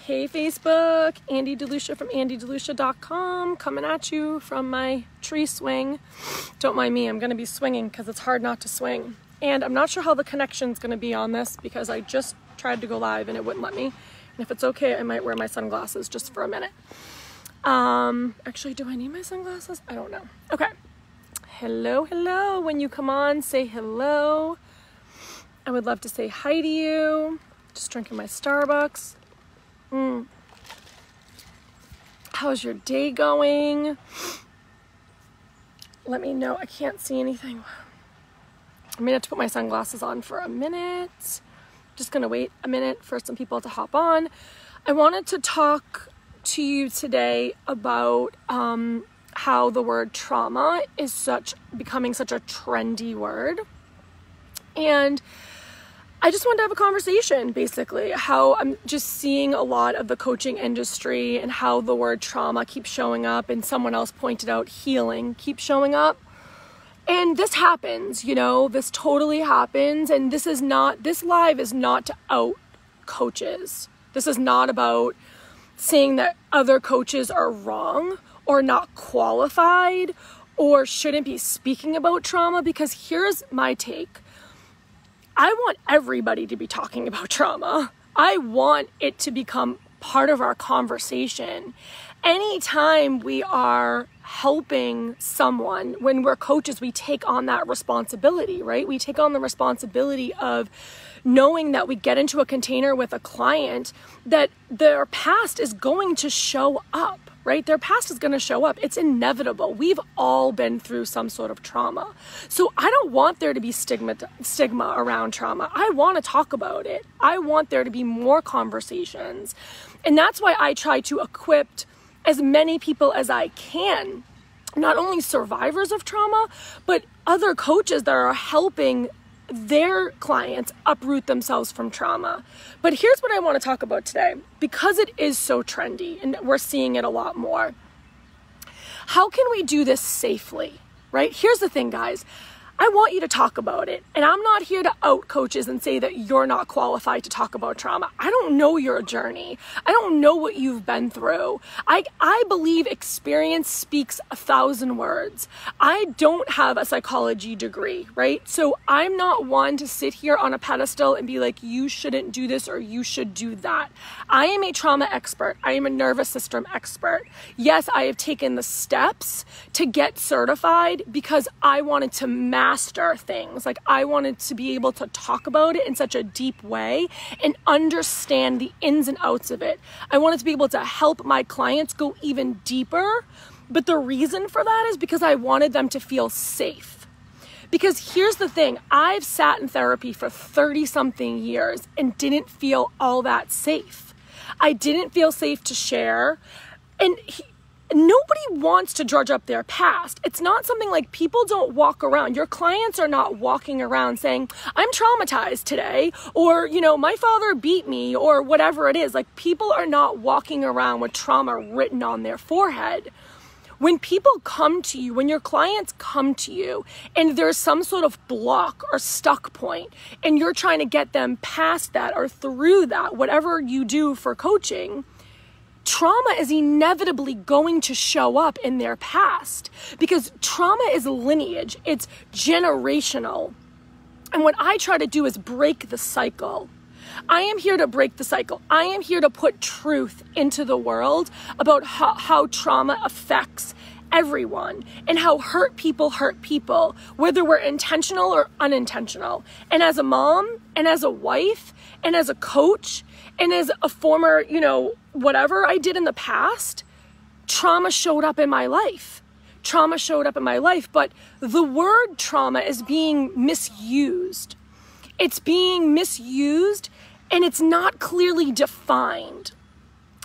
Hey Facebook, Andy DeLucia from andydelucia.com, coming at you from my tree swing. Don't mind me, I'm going to be swinging because it's hard not to swing. And I'm not sure how the connection's going to be on this because I just tried to go live and it wouldn't let me. And if it's okay, I might wear my sunglasses just for a minute. Actually, do I need my sunglasses? I don't know. Okay. Hello, hello. When you come on, say hello. I would love to say hi to you. Just drinking my Starbucks. How's your day going? Let me know. I can't see anything. I'm gonna have to put my sunglasses on for a minute. Just gonna wait a minute for some people to hop on. I wanted to talk to you today about how the word trauma is becoming such a trendy word. And I just wanted to have a conversation, basically, how I'm just seeing a lot of the coaching industry and how the word trauma keeps showing up, and someone else pointed out healing keeps showing up. And this happens, this totally happens. And this live is not to out coaches. This is not about saying that other coaches are wrong or not qualified or shouldn't be speaking about trauma, because here's my take. I want everybody to be talking about trauma. I want it to become part of our conversation. Anytime we are helping someone, when we're coaches, we take on that responsibility, right? We take on the responsibility of knowing that we get into a container with a client that their past is going to show up, right? Their past is going to show up. It's inevitable. We've all been through some sort of trauma. So I don't want there to be stigma around trauma. I want to talk about it. I want there to be more conversations. And that's why I try to equip as many people as I can, not only survivors of trauma, but other coaches that are helping their clients uproot themselves from trauma. But here's what I want to talk about today, because it is so trendy and we're seeing it a lot more. How can we do this safely, right? Here's the thing, guys. I want you to talk about it. And I'm not here to out coaches and say that you're not qualified to talk about trauma. I don't know your journey. I don't know what you've been through. I believe experience speaks 1,000 words. I don't have a psychology degree, right? So I'm not one to sit here on a pedestal and be like, you shouldn't do this or you should do that. I am a trauma expert. I am a nervous system expert. Yes, I have taken the steps to get certified because I wanted to master things. Like, I wanted to be able to talk about it in such a deep way and understand the ins and outs of it. I wanted to be able to help my clients go even deeper. But the reason for that is because I wanted them to feel safe. Because here's the thing, I've sat in therapy for 30 something years and didn't feel all that safe. I didn't feel safe to share. And nobody wants to drudge up their past. It's not something like, people don't walk around. Your clients are not walking around saying, I'm traumatized today, or, my father beat me, or whatever it is. Like, people are not walking around with trauma written on their forehead. When people come to you, when your clients come to you and there's some sort of block or stuck point and you're trying to get them past that or through that, whatever you do for coaching, trauma is inevitably going to show up in their past, because trauma is lineage. It's generational. And what I try to do is break the cycle. I am here to break the cycle. I am here to put truth into the world about how trauma affects everyone and how hurt people, whether we're intentional or unintentional. And as a mom and as a wife and as a coach and as a former, whatever I did in the past, trauma showed up in my life. But the word trauma is being misused. It's being misused and it's not clearly defined.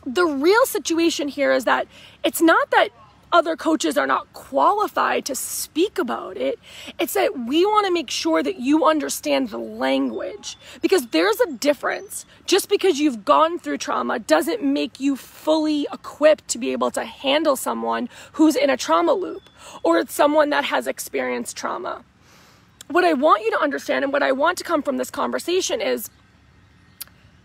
The real situation here is that it's not that other coaches are not qualified to speak about it. It's that we want to make sure that you understand the language, because there's a difference. Just because you've gone through trauma doesn't make you fully equipped to be able to handle someone who's in a trauma loop, or it's someone that has experienced trauma. What I want you to understand and what I want to come from this conversation is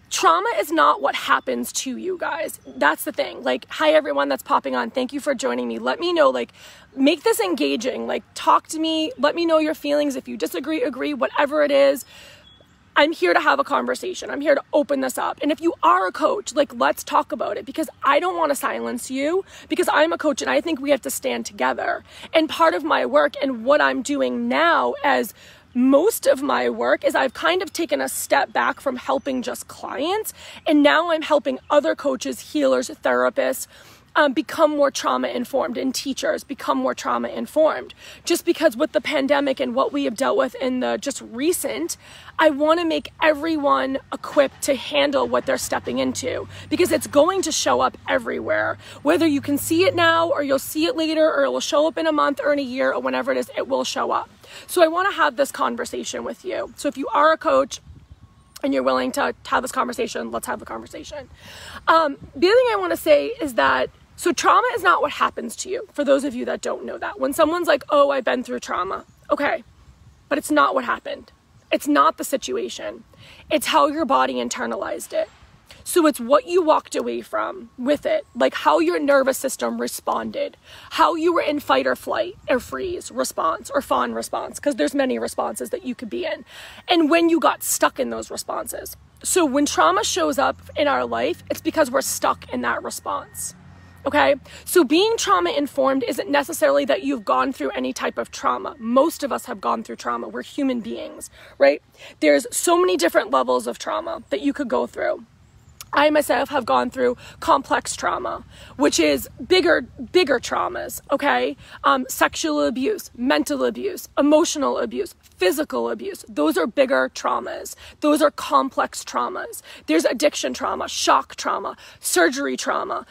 trauma is not what happens to you guys. That's the thing. Like, hi everyone that's popping on. Thank you for joining me. Let me know, like, make this engaging. Like, talk to me. Let me know your feelings. If you disagree, agree, whatever it is. I'm here to have a conversation. I'm here to open this up. And if you are a coach, like, let's talk about it, because I don't want to silence you, because I'm a coach and I think we have to stand together. And part of my work and what I'm doing now, as most of my work, is I've kind of taken a step back from helping just clients. And now I'm helping other coaches, healers, therapists, become more trauma informed, and teachers become more trauma informed. Just because with the pandemic and what we have dealt with in the just recent, I want to make everyone equipped to handle what they're stepping into, because it's going to show up everywhere. Whether you can see it now or you'll see it later, or it will show up in a month or in a year or whenever it is, it will show up. So I want to have this conversation with you. So if you are a coach and you're willing to have this conversation, let's have the conversation. The other thing I want to say is that, so trauma is not what happens to you. For those of you that don't know that, when someone's like, oh, I've been through trauma. Okay, but it's not what happened. It's not the situation. It's how your body internalized it. So it's what you walked away from with it, like how your nervous system responded, how you were in fight or flight or freeze response or fawn response, because there's many responses that you could be in, and when you got stuck in those responses. So when trauma shows up in our life, it's because we're stuck in that response. Okay, so being trauma informed isn't necessarily that you've gone through any type of trauma. Most of us have gone through trauma. We're human beings, right? There's so many different levels of trauma that you could go through. I myself have gone through complex trauma, which is bigger traumas, okay? Sexual abuse, mental abuse, emotional abuse, physical abuse. Those are bigger traumas. Those are complex traumas. There's addiction trauma, shock trauma, surgery trauma,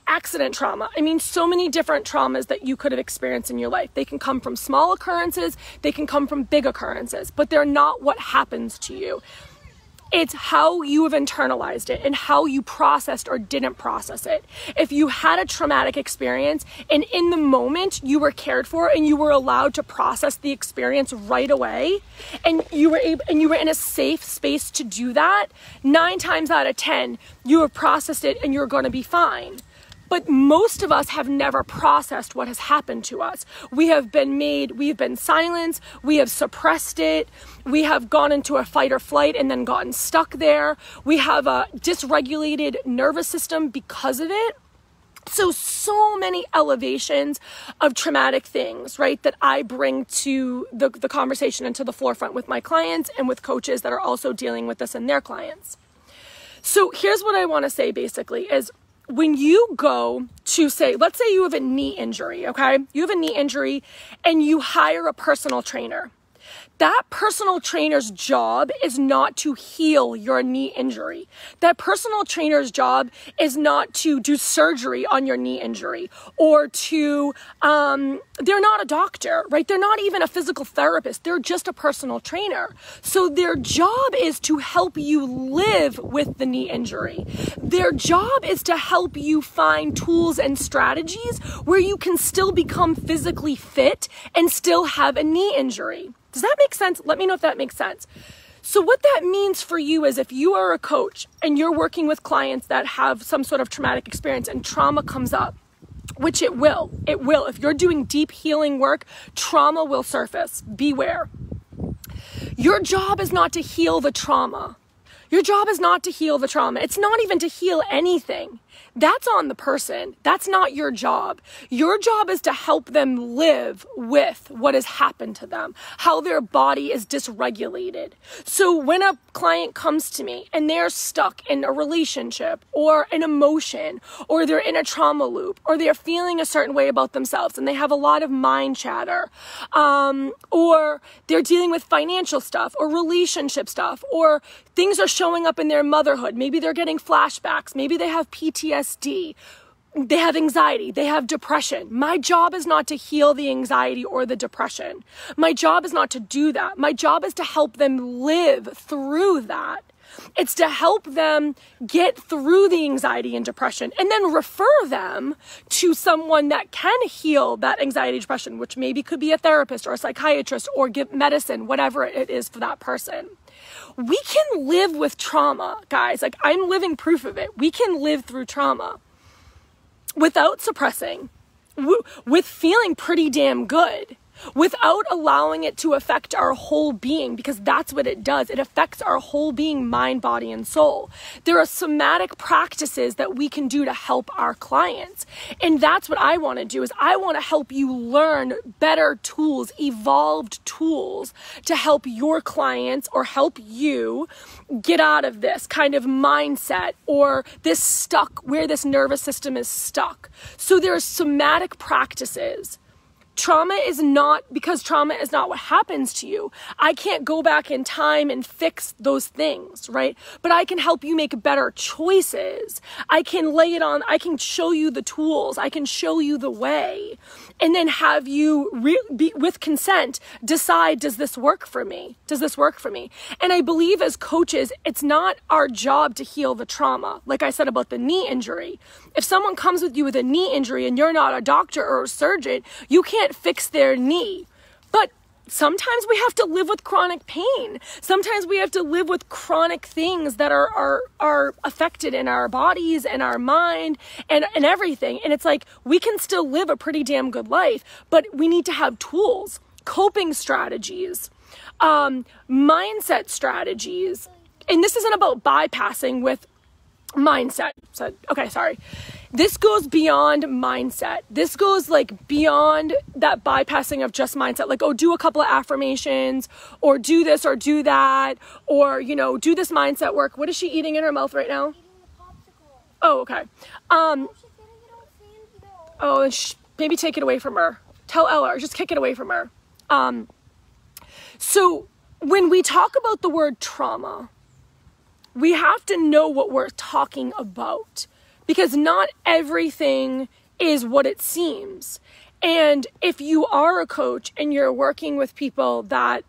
accident trauma. I mean, so many different traumas that you could have experienced in your life. They can come from small occurrences. They can come from big occurrences, but they're not what happens to you. It's how you have internalized it and how you processed or didn't process it. If you had a traumatic experience and in the moment you were cared for and you were allowed to process the experience right away, and you were in a safe space to do that, 9 times out of 10, you have processed it and you're going to be fine. But most of us have never processed what has happened to us. We have been silenced, we have suppressed it, we have gone into a fight or flight and then gotten stuck there. We have a dysregulated nervous system because of it. So many elevations of traumatic things, right, that I bring to the conversation and to the forefront with my clients and with coaches that are also dealing with this and their clients. So here's what I want to say basically is, when you go to say, let's say you have a knee injury, okay? You have a knee injury and you hire a personal trainer. That personal trainer's job is not to heal your knee injury. That personal trainer's job is not to do surgery on your knee injury or to, they're not a doctor, right? They're not even a physical therapist. They're just a personal trainer. So their job is to help you live with the knee injury. Their job is to help you find tools and strategies where you can still become physically fit and still have a knee injury. Does that make sense? Let me know if that makes sense. So what that means for you is, if you are a coach and you're working with clients that have some sort of traumatic experience and trauma comes up, which it will. If you're doing deep healing work, trauma will surface. Beware. Your job is not to heal the trauma. Your job is not to heal the trauma. It's not even to heal anything. That's on the person. That's not your job. Your job is to help them live with what has happened to them, how their body is dysregulated. So when a client comes to me and they're stuck in a relationship or an emotion, or they're in a trauma loop, or they're feeling a certain way about themselves and they have a lot of mind chatter, or they're dealing with financial stuff or relationship stuff, or things are showing up in their motherhood. Maybe they're getting flashbacks. Maybe they have PTSD. They have anxiety. They have depression. My job is not to heal the anxiety or the depression. My job is not to do that. My job is to help them live through that. It's to help them get through the anxiety and depression and then refer them to someone that can heal that anxiety and depression, which maybe could be a therapist or a psychiatrist, or give medicine, whatever it is for that person. we can live with trauma, guys. Like, I'm living proof of it. We can live through trauma without suppressing, with feeling pretty damn good, without allowing it to affect our whole being, because that's what it does. It affects our whole being, mind, body, and soul. There are somatic practices that we can do to help our clients. And that's what I want to do, is I want to help you learn better tools, evolved tools to help your clients or help you get out of this kind of mindset or this stuck, where this nervous system is stuck. So there are somatic practices. Trauma is not what happens to you. I can't go back in time and fix those things, right? But I can help you make better choices. I can I can show you the tools. I can show you the way. And then have you, with consent, decide, does this work for me? Does this work for me? And I believe as coaches, it's not our job to heal the trauma. Like I said about the knee injury. If someone comes with you with a knee injury and you're not a doctor or a surgeon, you can't fix their knee. But sometimes we have to live with chronic pain. Sometimes we have to live with chronic things that are affected in our bodies and our mind and everything. And it's like, we can still live a pretty damn good life, but we need to have tools, coping strategies, mindset strategies. And this isn't about bypassing with mindset. Okay, sorry. This goes beyond mindset. This goes like beyond that bypassing of just mindset. Like, oh, do a couple of affirmations or do this or do that, or, you know, do this mindset work. What is she eating in her mouth right now? Eating a popsicle. Oh, okay. Maybe take it away from her. Tell Ella, or just kick it away from her. So when we talk about the word trauma, we have to know what we're talking about, because not everything is what it seems. And if you are a coach and you're working with people that,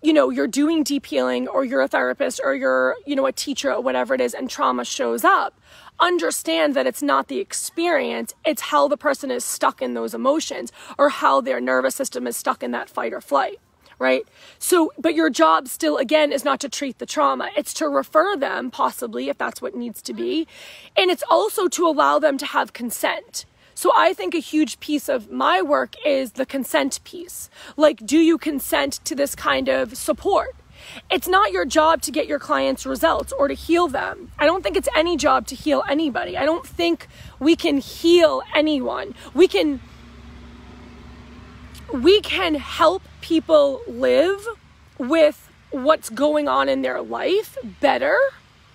you know, you're doing deep healing, or you're a therapist, or you're, you know, a teacher, or whatever it is, and trauma shows up, understand that it's not the experience, it's how the person is stuck in those emotions, or how their nervous system is stuck in that fight or flight. Right? So, but your job still, again, is not to treat the trauma. It's to refer them, possibly, if that's what needs to be. And it's also to allow them to have consent. So I think a huge piece of my work is the consent piece. Like, do you consent to this kind of support? It's not your job to get your clients results or to heal them. I don't think it's any job to heal anybody. I don't think we can heal anyone. We can help people live with what's going on in their life better,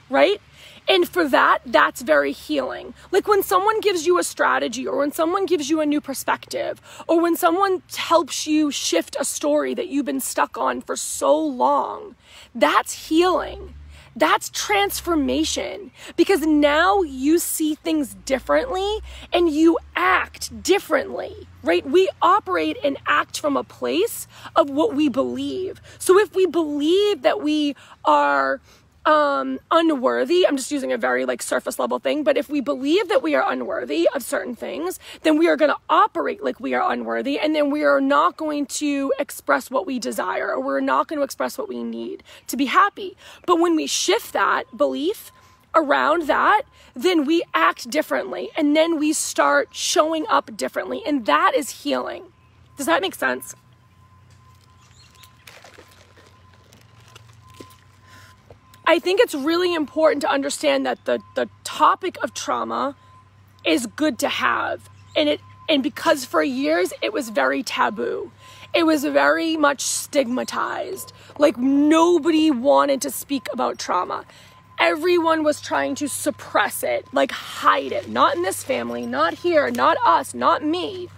right? And for that, that's very healing. Like when someone gives you a strategy, or when someone gives you a new perspective, or when someone helps you shift a story that you've been stuck on for so long, that's healing. That's transformation, because now you see things differently and you act differently, right? We operate and act from a place of what we believe. So if we believe that we are unworthy, I'm just using a very like surface level thing, but if we believe that we are unworthy of certain things, then we are going to operate like we are unworthy, and then we are not going to express what we desire, or we're not going to express what we need to be happy. But when we shift that belief around that, then we act differently, and then we start showing up differently, and that is healing. Does that make sense? I think it's really important to understand that the topic of trauma is good to have. And because for years it was very taboo. It was very much stigmatized. Like nobody wanted to speak about trauma. Everyone was trying to suppress it, like hide it. Not in this family, not here, not us, not me.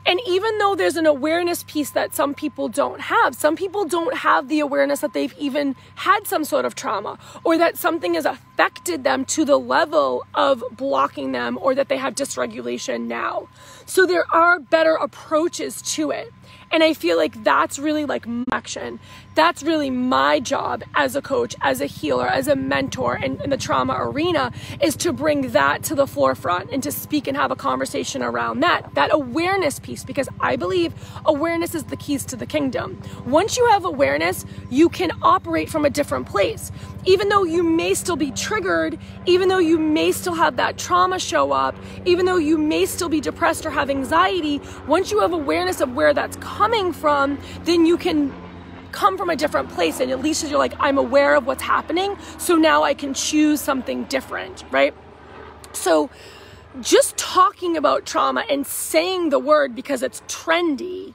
And even though there's an awareness piece that some people don't have the awareness that they've even had some sort of trauma, or that something has affected them to the level of blocking them, or that they have dysregulation now. So there are better approaches to it. And I feel like that's really like action. That's really my job as a coach, as a healer, as a mentor in the trauma arena, is to bring that to the forefront and to speak and have a conversation around that awareness piece, because I believe awareness is the keys to the kingdom. Once you have awareness, you can operate from a different place. Even though you may still be triggered, even though you may still have that trauma show up, even though you may still be depressed or have anxiety, once you have awareness of where that's coming from, then you can come from a different place. And at least you're like, I'm aware of what's happening, so now I can choose something different, right? So just talking about trauma and saying the word because it's trendy,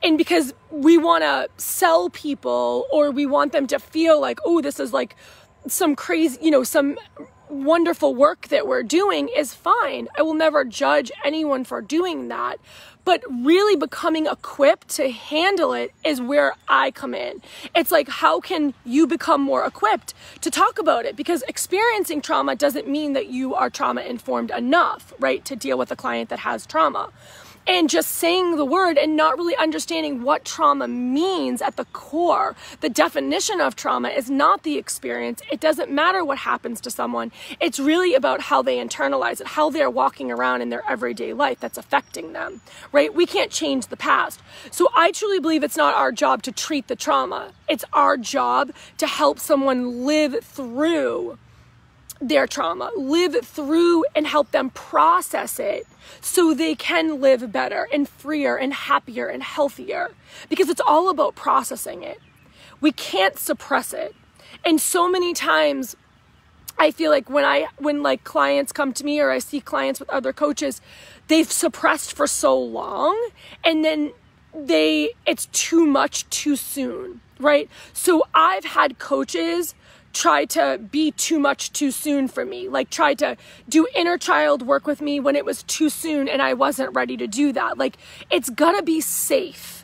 and because we want to sell people, or we want them to feel like, oh, this is like some crazy, some wonderful work that we're doing, is fine. I will never judge anyone for doing that. But really becoming equipped to handle it is where I come in. It's like, how can you become more equipped to talk about it? Because experiencing trauma doesn't mean that you are trauma informed enough, right, to deal with a client that has trauma. And just saying the word and not really understanding what trauma means at the core. The definition of trauma is not the experience. It doesn't matter what happens to someone. It's really about how they internalize it, how they're walking around in their everyday life that's affecting them, right? We can't change the past. So I truly believe it's not our job to treat the trauma. It's our job to help someone live through their trauma, live through and help them process it so they can live better and freer and happier and healthier, because it's all about processing it. We can't suppress it. And so many times I feel like when like clients come to me, or I see clients with other coaches, they've suppressed for so long, and then it's too much too soon, right? So I've had coaches try to be too much too soon for me, like try to do inner child work with me when it was too soon and I wasn't ready to do that. Like, it's gotta be safe.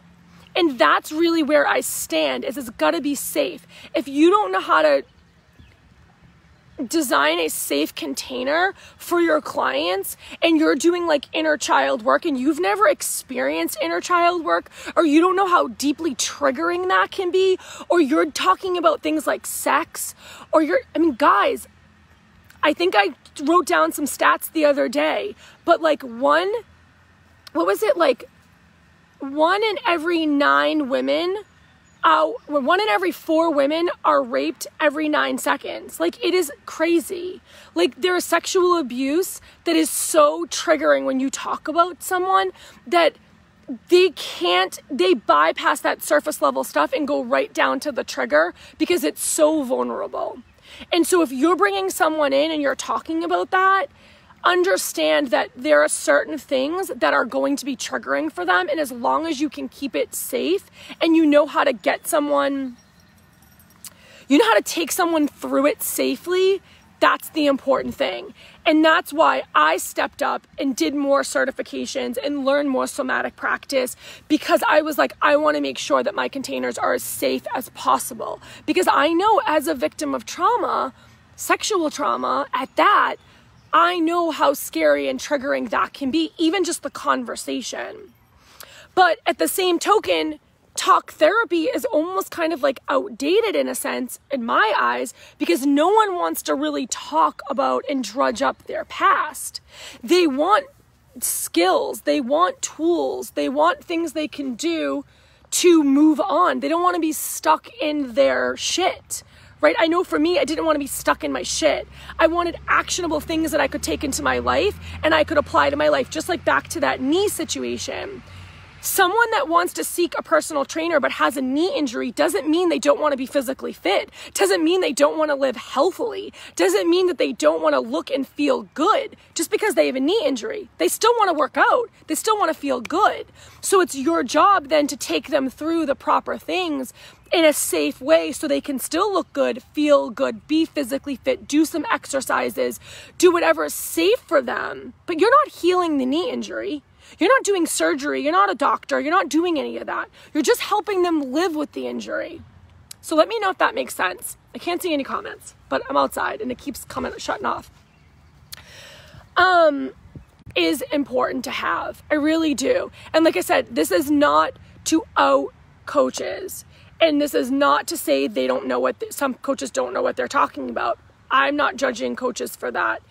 And that's really where I stand, is it's gotta be safe. If you don't know how to design a safe container for your clients, and you're doing like inner child work and you've never experienced inner child work, or you don't know how deeply triggering that can be, or you're talking about things like sex, or guys, I think I wrote down some stats the other day, but like one in every 9 women, 1 in every 4 women are raped every 9 seconds. Like, it is crazy. Like, there is sexual abuse that is so triggering when you talk about someone that they bypass that surface level stuff and go right down to the trigger because it's so vulnerable. And so if you're bringing someone in and you're talking about that, understand that there are certain things that are going to be triggering for them. And as long as you can keep it safe and you know how to get someone, you know how to take someone through it safely, that's the important thing. And that's why I stepped up and did more certifications and learned more somatic practice, because I was like, I want to make sure that my containers are as safe as possible. Because I know, as a victim of trauma, sexual trauma at that, I know how scary and triggering that can be, even just the conversation. But at the same token, talk therapy is almost kind of like outdated in a sense, in my eyes, because no one wants to really talk about and drudge up their past. They want skills, they want tools, they want things they can do to move on. They don't want to be stuck in their shit. Right? I know for me, I didn't want to be stuck in my shit. I wanted actionable things that I could take into my life and I could apply to my life, just like back to that knee situation. Someone that wants to seek a personal trainer but has a knee injury doesn't mean they don't want to be physically fit. Doesn't mean they don't want to live healthily. Doesn't mean that they don't want to look and feel good just because they have a knee injury. They still want to work out. They still want to feel good. So it's your job then to take them through the proper things in a safe way so they can still look good, feel good, be physically fit, do some exercises, do whatever is safe for them. But you're not healing the knee injury. You're not doing surgery. You're not a doctor. You're not doing any of that. You're just helping them live with the injury. So let me know if that makes sense. I can't see any comments, but I'm outside and it keeps shutting off. Is important to have. I really do. And like I said, this is not to out coaches. And this is not to say they don't know some coaches don't know what they're talking about. I'm not judging coaches for that.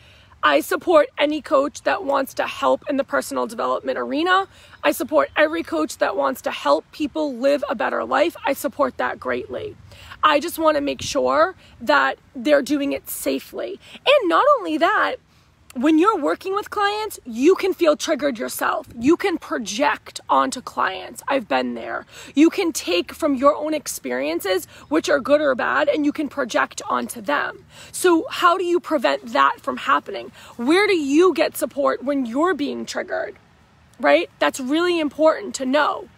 I support any coach that wants to help in the personal development arena. I support every coach that wants to help people live a better life. I support that greatly. I just want to make sure that they're doing it safely. And not only that, when you're working with clients, you can feel triggered yourself. You can project onto clients. I've been there. You can take from your own experiences, which are good or bad, and you can project onto them. So how do you prevent that from happening? Where do you get support when you're being triggered, right? That's really important to know.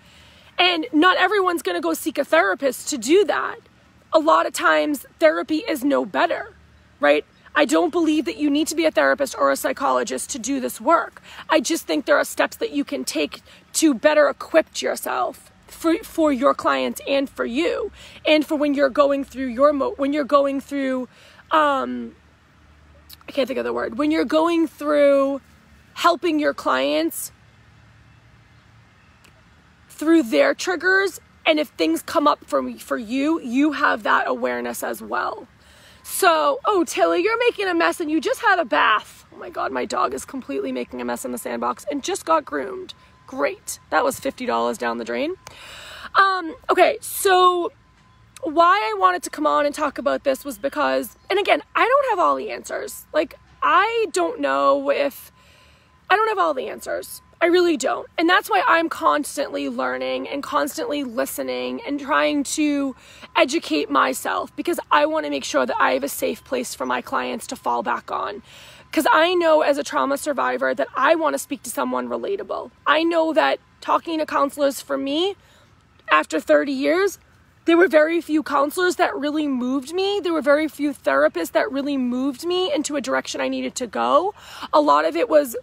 And not everyone's going to go seek a therapist to do that. A lot of times therapy is no better, right? I don't believe that you need to be a therapist or a psychologist to do this work. I just think there are steps that you can take to better equip yourself for your clients and for you, and for when you're going through when you're going through, I can't think of the word, when you're going through helping your clients through their triggers. And if things come up for you, you have that awareness as well. So, oh, Tilly, you're making a mess and you just had a bath. Oh my God, my dog is completely making a mess in the sandbox and just got groomed. Great. That was $50 down the drain. Okay, so why I wanted to come on and talk about this was because, and again, I don't have all the answers. Like, I don't have all the answers. I really don't. And that's why I'm constantly learning and constantly listening and trying to educate myself, because I want to make sure that I have a safe place for my clients to fall back on. Because I know as a trauma survivor that I want to speak to someone relatable. I know that talking to counselors for me, after 30 years, there were very few counselors that really moved me. There were very few therapists that really moved me into a direction I needed to go. A lot of it was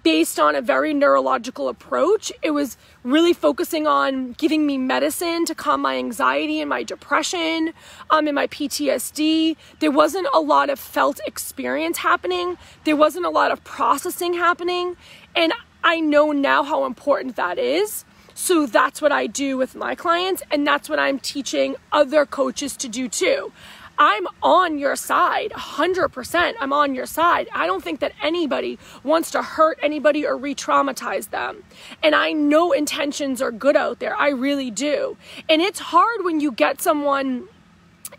based on a very neurological approach. It was really focusing on giving me medicine to calm my anxiety and my depression, and my PTSD. There wasn't a lot of felt experience happening. There wasn't a lot of processing happening. And I know now how important that is. So that's what I do with my clients, and that's what I'm teaching other coaches to do too. I'm on your side, 100%. I'm on your side. I don't think that anybody wants to hurt anybody or re-traumatize them. And I know intentions are good out there. I really do. And it's hard when you get someone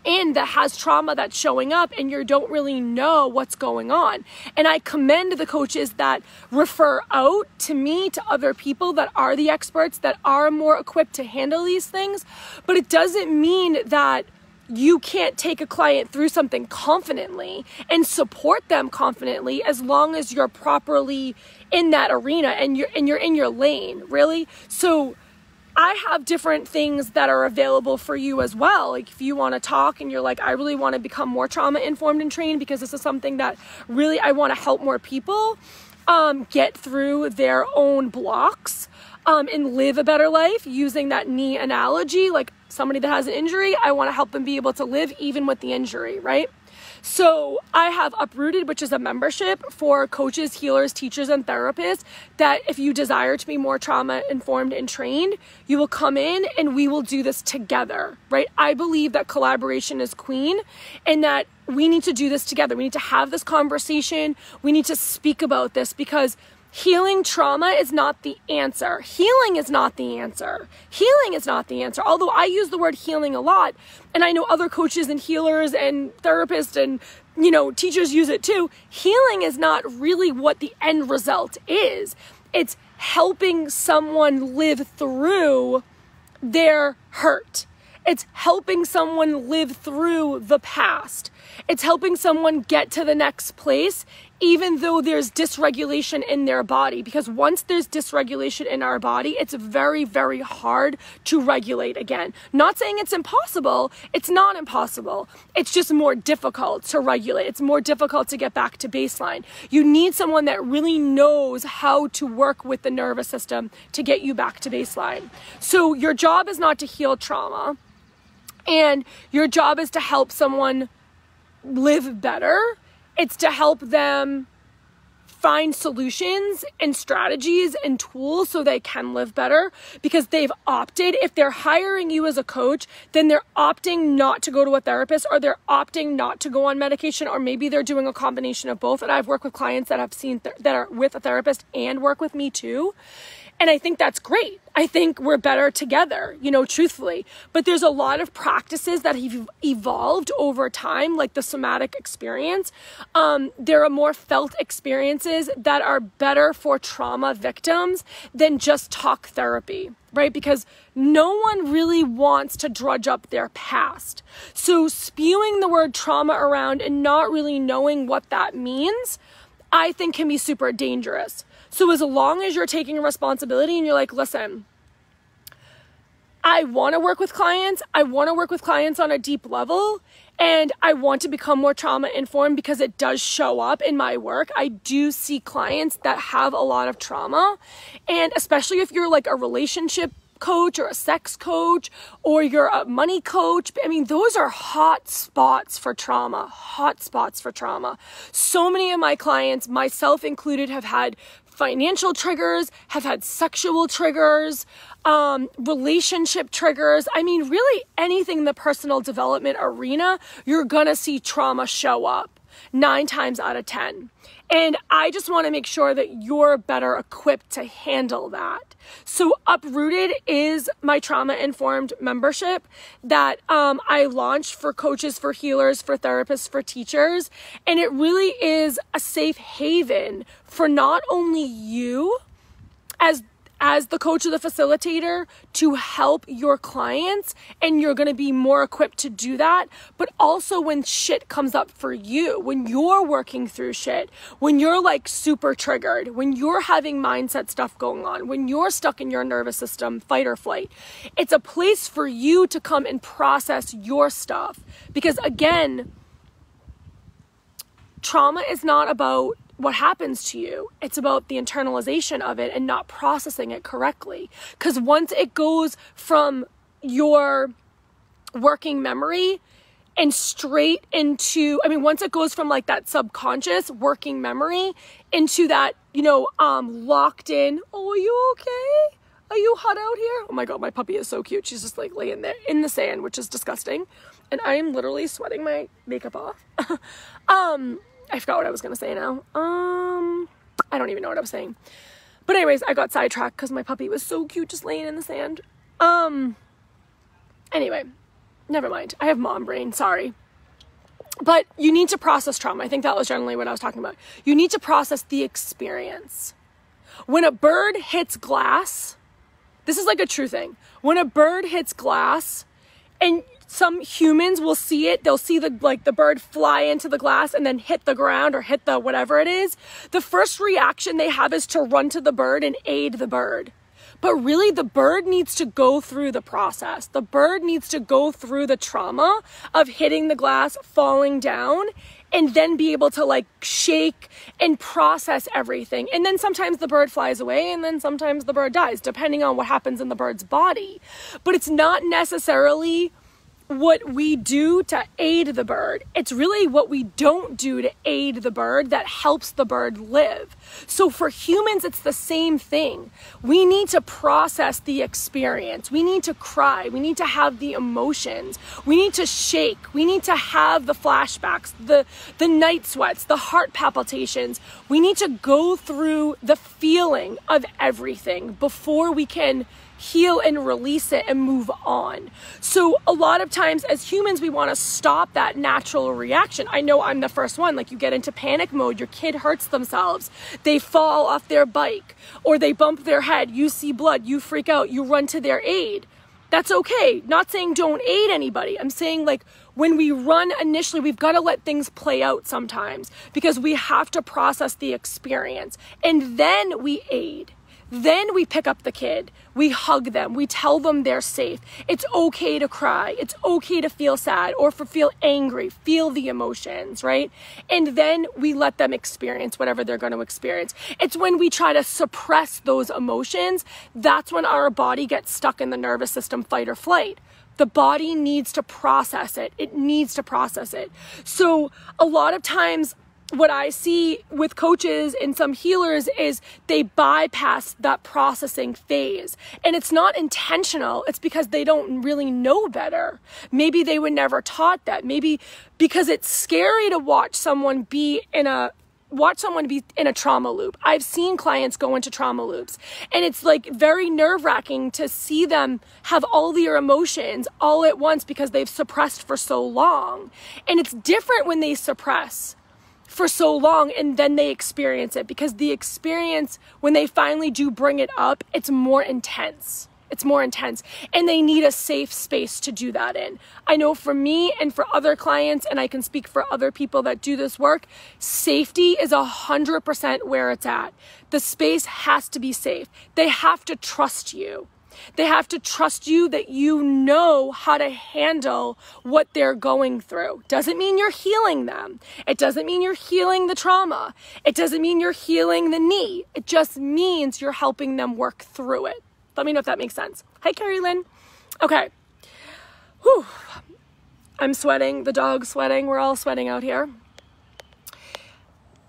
in that has trauma that's showing up and you don't really know what's going on. And I commend the coaches that refer out to me, to other people that are the experts, that are more equipped to handle these things. But it doesn't mean that you can't take a client through something confidently and support them confidently, as long as you're properly in that arena and you're in your lane, really. So I have different things that are available for you as well. Like if you want to talk and you're like, I really want to become more trauma informed and trained, because this is something that really I want to help more people get through their own blocks and live a better life, using that knee analogy. Like somebody that has an injury, I want to help them be able to live even with the injury, right? So I have Uprooted, which is a membership for coaches, healers, teachers, and therapists, that if you desire to be more trauma informed and trained, you will come in and we will do this together, right? I believe that collaboration is queen, and that we need to do this together. We need to have this conversation. We need to speak about this, because healing trauma is not the answer. Healing is not the answer. Healing is not the answer. Although I use the word healing a lot, and I know other coaches and healers and therapists and, teachers use it too. Healing is not really what the end result is. It's helping someone live through their hurt. It's helping someone live through the past. It's helping someone get to the next place, even though there's dysregulation in their body. Because once there's dysregulation in our body, it's very, very hard to regulate again. Not saying it's impossible. It's not impossible. It's just more difficult to regulate. It's more difficult to get back to baseline. You need someone that really knows how to work with the nervous system to get you back to baseline. So your job is not to heal trauma, and your job is to help someone live better. It's to help them find solutions and strategies and tools so they can live better, because they've opted, if they're hiring you as a coach, then they're opting not to go to a therapist, or they're opting not to go on medication, or maybe they're doing a combination of both. And I've worked with clients that have seen that are with a therapist and work with me too. And I think that's great. I think we're better together, truthfully. But there's a lot of practices that have evolved over time, like the somatic experience. There are more felt experiences that are better for trauma victims than just talk therapy, right? Because no one really wants to drudge up their past. So spewing the word trauma around and not really knowing what that means, I think can be super dangerous. So as long as you're taking responsibility and you're like, listen, I want to work with clients. I want to work with clients on a deep level, and I want to become more trauma informed because it does show up in my work. I do see clients that have a lot of trauma, and especially if you're like a relationship coach or a sex coach or you're a money coach. I mean, those are hot spots for trauma, So many of my clients, myself included, have had financial triggers, have had sexual triggers, relationship triggers. I mean, really anything in the personal development arena, you're gonna see trauma show up 9 times out of 10. And I just want to make sure that you're better equipped to handle that. So Uprooted is my trauma-informed membership that I launched for coaches, for healers, for therapists, for teachers. And it really is a safe haven for not only you as the coach or the facilitator to help your clients, and you're going to be more equipped to do that, but also when shit comes up for you, when you're working through shit, when you're like super triggered, when you're having mindset stuff going on, when you're stuck in your nervous system, fight or flight, it's a place for you to come and process your stuff. Because again, trauma is not about what happens to you. It's about the internalization of it and not processing it correctly. Because once it goes from your working memory and straight into, once it goes from like that subconscious working memory into that, locked in, oh, are you okay? Are you hot out here? Oh my God, my puppy is so cute. She's just like laying there in the sand, which is disgusting. And I am literally sweating my makeup off. I forgot what I was going to say now. I don't even know what I was saying. But anyways, I got sidetracked because my puppy was so cute just laying in the sand. Anyway, never mind. I have mom brain, sorry. But you need to process trauma. I think that was generally what I was talking about. You need to process the experience. When a bird hits glass, this is like a true thing. When a bird hits glass, and some humans will see it, they'll see the bird fly into the glass and then hit the ground or hit the whatever it is. The first reaction they have is to run to the bird and aid the bird. But really, the bird needs to go through the process. The bird needs to go through the trauma of hitting the glass, falling down, and then be able to like shake and process everything. And then sometimes the bird flies away, and then sometimes the bird dies, depending on what happens in the bird's body. But it's not necessarily what we do to aid the bird. It's really what we don't do to aid the bird that helps the bird live. So for humans, it's the same thing. We need to process the experience. We need to cry. We need to have the emotions. We need to shake. We need to have the flashbacks, the night sweats, the heart palpitations. We need to go through the feeling of everything before we can heal and release it and move on. So a lot of times as humans, we want to stop that natural reaction. I know I'm the first one. Like, you get into panic mode, your kid hurts themselves, they fall off their bike, or they bump their head, you see blood, you freak out, you run to their aid. That's okay. Not saying don't aid anybody. I'm saying, like, when we run initially, we've got to let things play out sometimes, because we have to process the experience, and then we aid. Then we pick up the kid, we hug them, we tell them they're safe. It's okay to cry. It's okay to feel sad or feel angry, feel the emotions, right? And then we let them experience whatever they're going to experience. It's when we try to suppress those emotions, that's when our body gets stuck in the nervous system fight or flight. The body needs to process it. It needs to process it. So a lot of times what I see with coaches and some healers is they bypass that processing phase. And it's not intentional. It's because they don't really know better. Maybe they were never taught that. Maybe because it's scary to watch someone be in a trauma loop. I've seen clients go into trauma loops, and it's like very nerve-wracking to see them have all their emotions all at once because they've suppressed for so long. And it's different when they suppress for so long and then they experience it, because the experience, when they finally do bring it up, it's more intense. It's more intense, and they need a safe space to do that in. I know for me and for other clients, and I can speak for other people that do this work, safety is 100% where it's at. The space has to be safe. They have to trust you. They have to trust you that you know how to handle what they're going through. Doesn't mean you're healing them. It doesn't mean you're healing the trauma. It doesn't mean you're healing the knee. It just means you're helping them work through it. Let me know if that makes sense. Hi, Carrie Lynn. Okay. Whew. I'm sweating. The dog's sweating. We're all sweating out here.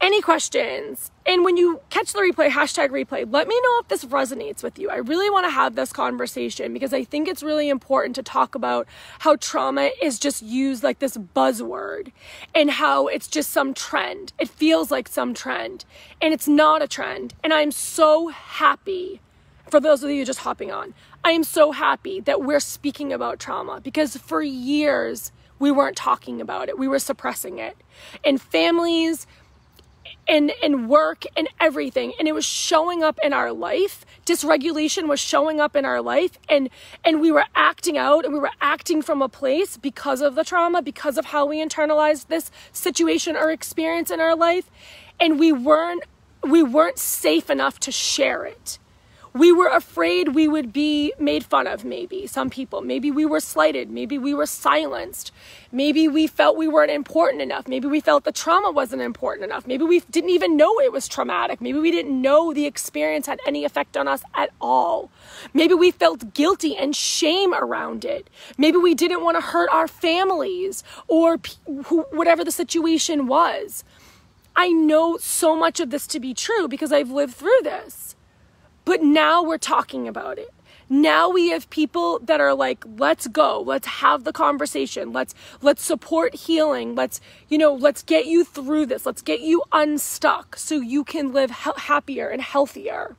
Any questions? And when you catch the replay, #replay, let me know if this resonates with you. I really want to have this conversation because I think it's really important to talk about how trauma is just used like this buzzword and how it's just some trend. It feels like some trend, and it's not a trend. And I'm so happy, for those of you just hopping on, I am so happy that we're speaking about trauma, because for years we weren't talking about it. We were suppressing it in families, in work, and everything. And it was showing up in our life. Dysregulation was showing up in our life, and we were acting out, and we were acting from a place because of the trauma, because of how we internalized this situation or experience in our life. And we weren't safe enough to share it. We were afraid we would be made fun of, maybe, some people. Maybe we were slighted. Maybe we were silenced. Maybe we felt we weren't important enough. Maybe we felt the trauma wasn't important enough. Maybe we didn't even know it was traumatic. Maybe we didn't know the experience had any effect on us at all. Maybe we felt guilty and shame around it. Maybe we didn't want to hurt our families or whatever the situation was. I know so much of this to be true because I've lived through this. But now we're talking about it. Now we have people that are like, let's go, let's have the conversation. Let's support healing. Let's get you through this. Let's get you unstuck so you can live happier and healthier.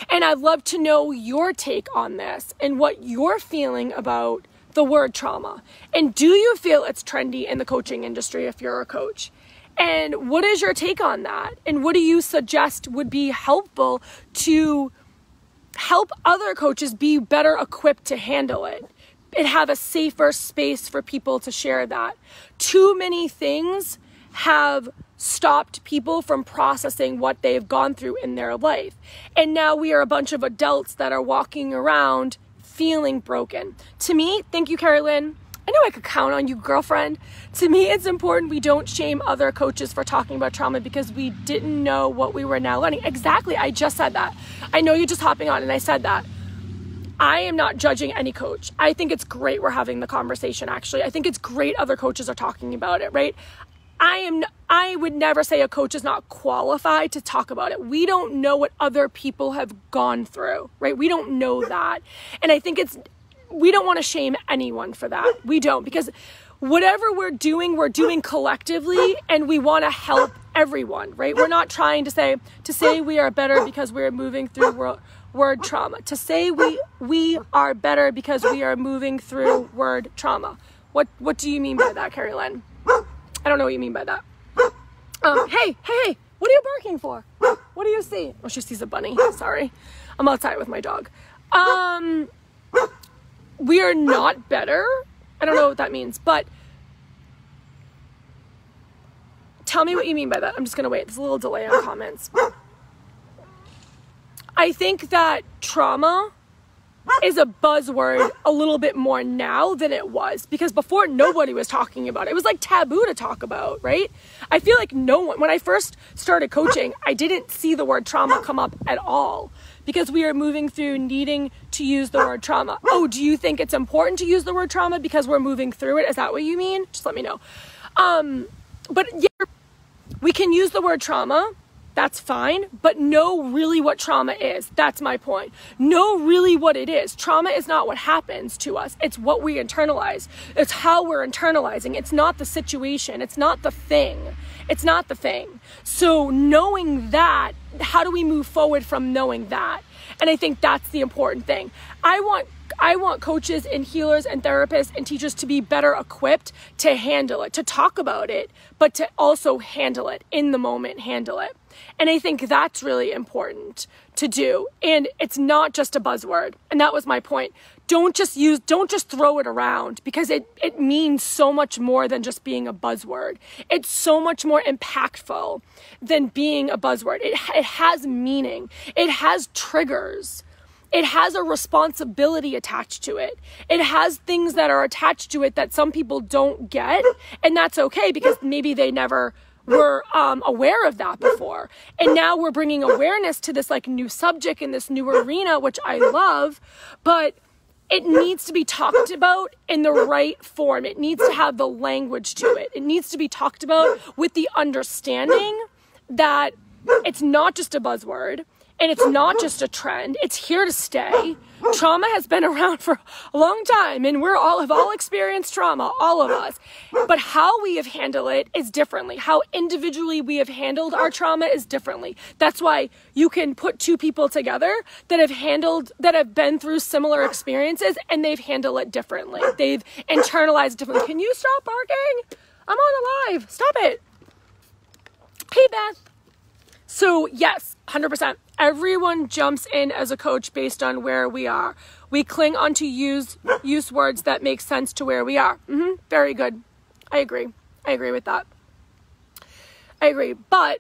And I'd love to know your take on this and what you're feeling about the word trauma. And do you feel it's trendy in the coaching industry if you're a coach? And what is your take on that? And what do you suggest would be helpful to help other coaches be better equipped to handle it and have a safer space for people to share that? Too many things have stopped people from processing what they've gone through in their life. And now we are a bunch of adults that are walking around feeling broken. To me, thank you, Carrie Lynn. I know I could count on you, girlfriend. To me, it's important we don't shame other coaches for talking about trauma because we didn't know what we were now learning. Exactly. I just said that. I know you're just hopping on, and I said that. I am not judging any coach. I think it's great we're having the conversation, actually. I think it's great other coaches are talking about it, right? I would never say a coach is not qualified to talk about it. We don't know what other people have gone through, right? We don't know that. And I think we don't want to shame anyone for that. We don't, because whatever we're doing collectively, and we want to help everyone, right? We're not trying to say we are better because we're moving through word trauma. To say we are better because we are moving through word trauma. What do you mean by that, Carrie Lynn? I don't know what you mean by that. Hey, what are you barking for? What do you see? Oh, she sees a bunny. Sorry. I'm outside with my dog. We are not better. I don't know what that means, but tell me what you mean by that. I'm just going to wait. There's a little delay on comments. I think that trauma is a buzzword a little bit more now than it was, because before nobody was talking about it. It was like taboo to talk about, right? I feel like no one, when I first started coaching, I didn't see the word trauma come up at all, because we are moving through needing to use the word trauma. Oh, do you think it's important to use the word trauma because we're moving through it? Is that what you mean? Just let me know. But yeah, we can use the word trauma. That's fine, but know really what trauma is. That's my point. Know really what it is. Trauma is not what happens to us. It's what we internalize. It's how we're internalizing. It's not the situation. It's not the thing. It's not the thing. So knowing that, how do we move forward from knowing that? And I think that's the important thing. I want coaches and healers and therapists and teachers to be better equipped to handle it, to talk about it, but to also handle it in the moment, handle it. And I think that's really important to do. And it's not just a buzzword. And that was my point. Don't just throw it around, because it means so much more than just being a buzzword. It's so much more impactful than being a buzzword. It has meaning. It has triggers. It has a responsibility attached to it. It has things that are attached to it that some people don't get. And that's okay, because maybe they never were aware of that before. And now we're bringing awareness to this like new subject in this new arena, which I love, but it needs to be talked about in the right form. It needs to have the language to it. It needs to be talked about with the understanding that it's not just a buzzword and it's not just a trend. It's here to stay. Trauma has been around for a long time, and have all experienced trauma, all of us. But how we have handled it is differently. How individually we have handled our trauma is differently. That's why you can put two people together that have been through similar experiences, and they've handled it differently. They've internalized differently. Can you stop barking? I'm on a live. Stop it. Hey, Beth. So yes, 100%. Everyone jumps in as a coach based on where we are. We cling on to use words that make sense to where we are. Very good. I agree. I agree with that. I agree. But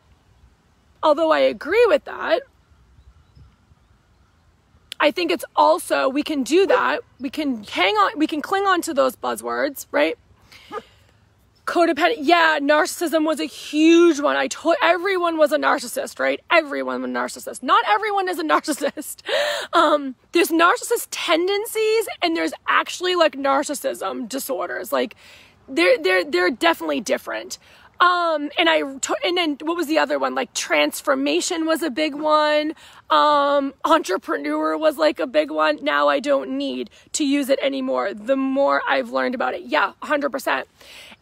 although I agree with that, I think it's also, we can do that. We can cling on to those buzzwords, right? Codependent. Yeah, narcissism was a huge one. Everyone was a narcissist, right? Everyone was a narcissist. Not everyone is a narcissist. There's narcissist tendencies, and there's actually like narcissism disorders. Like they're definitely different. And then what was the other one? Like transformation was a big one. Entrepreneur was like a big one. Now I don't need to use it anymore. The more I've learned about it. Yeah, 100%.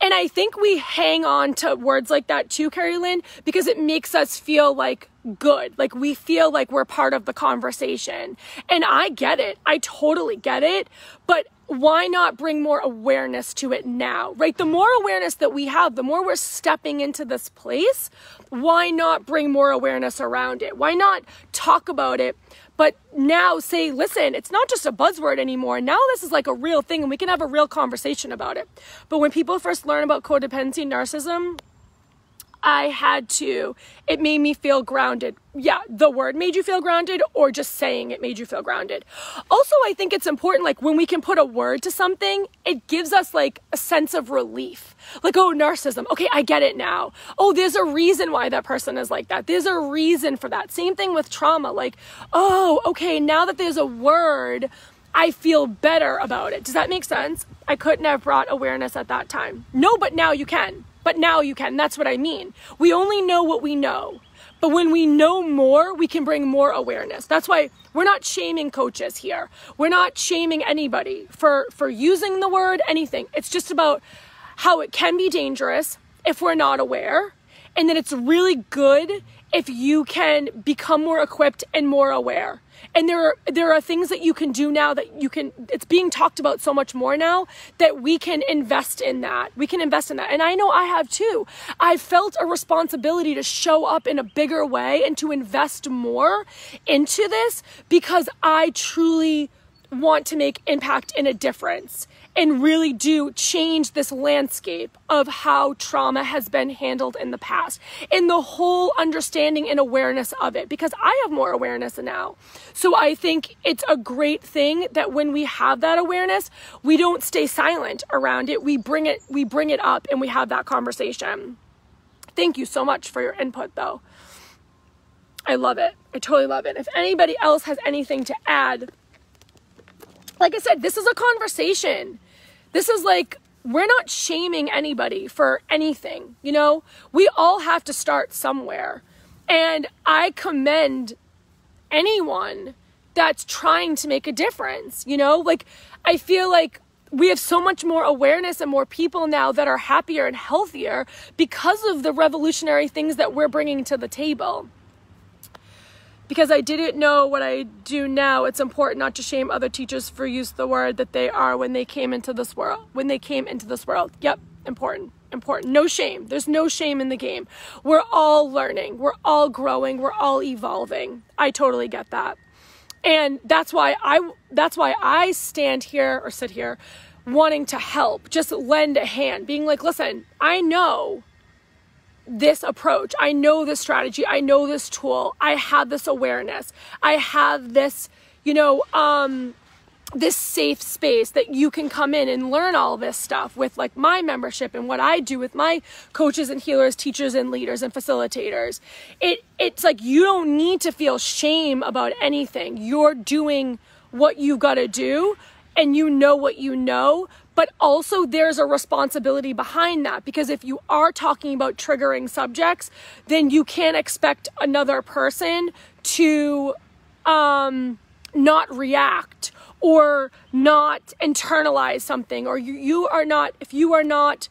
And I think we hang on to words like that too, Carrie Lynn, because it makes us feel like good. Like we feel like we're part of the conversation. And I get it. I totally get it. But why not bring more awareness to it now, right? The more awareness that we have, the more we're stepping into this place. Why not bring more awareness around it? Why not talk about it? But now say, listen, it's not just a buzzword anymore. Now this is like a real thing, and we can have a real conversation about it. But when people first learn about codependency and narcissism, it made me feel grounded. Yeah, the word made you feel grounded, or just saying it made you feel grounded. Also, I think it's important, like when we can put a word to something, it gives us like a sense of relief. Like, oh, narcissism. Okay, I get it now. Oh, there's a reason why that person is like that. There's a reason for that. Same thing with trauma. Like, oh, okay, now that there's a word, I feel better about it. Does that make sense? I couldn't have brought awareness at that time. No, but now you can. But now you can. That's what I mean. We only know what we know. But when we know more, we can bring more awareness. That's why we're not shaming coaches here. We're not shaming anybody for using the word, anything. It's just about how it can be dangerous if we're not aware. And then it's really good if you can become more equipped and more aware. And there are things that you can do now that it's being talked about so much more now that we can invest in that. We can invest in that. And I know I have too. I felt a responsibility to show up in a bigger way and to invest more into this, because I truly want to make impact and a difference and really do change this landscape of how trauma has been handled in the past and the whole understanding and awareness of it, because I have more awareness now. So I think it's a great thing that when we have that awareness, we don't stay silent around it. We bring it up and we have that conversation. Thank you so much for your input though. I love it. I totally love it. If anybody else has anything to add, like I said, this is a conversation. This is like we're not shaming anybody for anything, you know? We all have to start somewhere. And I commend anyone that's trying to make a difference, you know? Like, I feel like we have so much more awareness and more people now that are happier and healthier because of the revolutionary things that we're bringing to the table. Because I didn't know what I do now, it's important not to shame other teachers for use of the word that they are when they came into this world. Yep, important. No shame. There's no shame in the game. We're all learning. We're all growing. We're all evolving. I totally get that. And that's why I stand here or sit here wanting to help, just lend a hand, being like, listen, I know this approach. I know this strategy. I know this tool. I have this awareness. I have this, this safe space that you can come in and learn all this stuff with, like, my membership and what I do with my coaches and healers, teachers and leaders and facilitators. It's like, you don't need to feel shame about anything. You're doing what you got to do and you know what you know. But also there's a responsibility behind that, because if you are talking about triggering subjects, then you can't expect another person to not react or not internalize something, or if you are not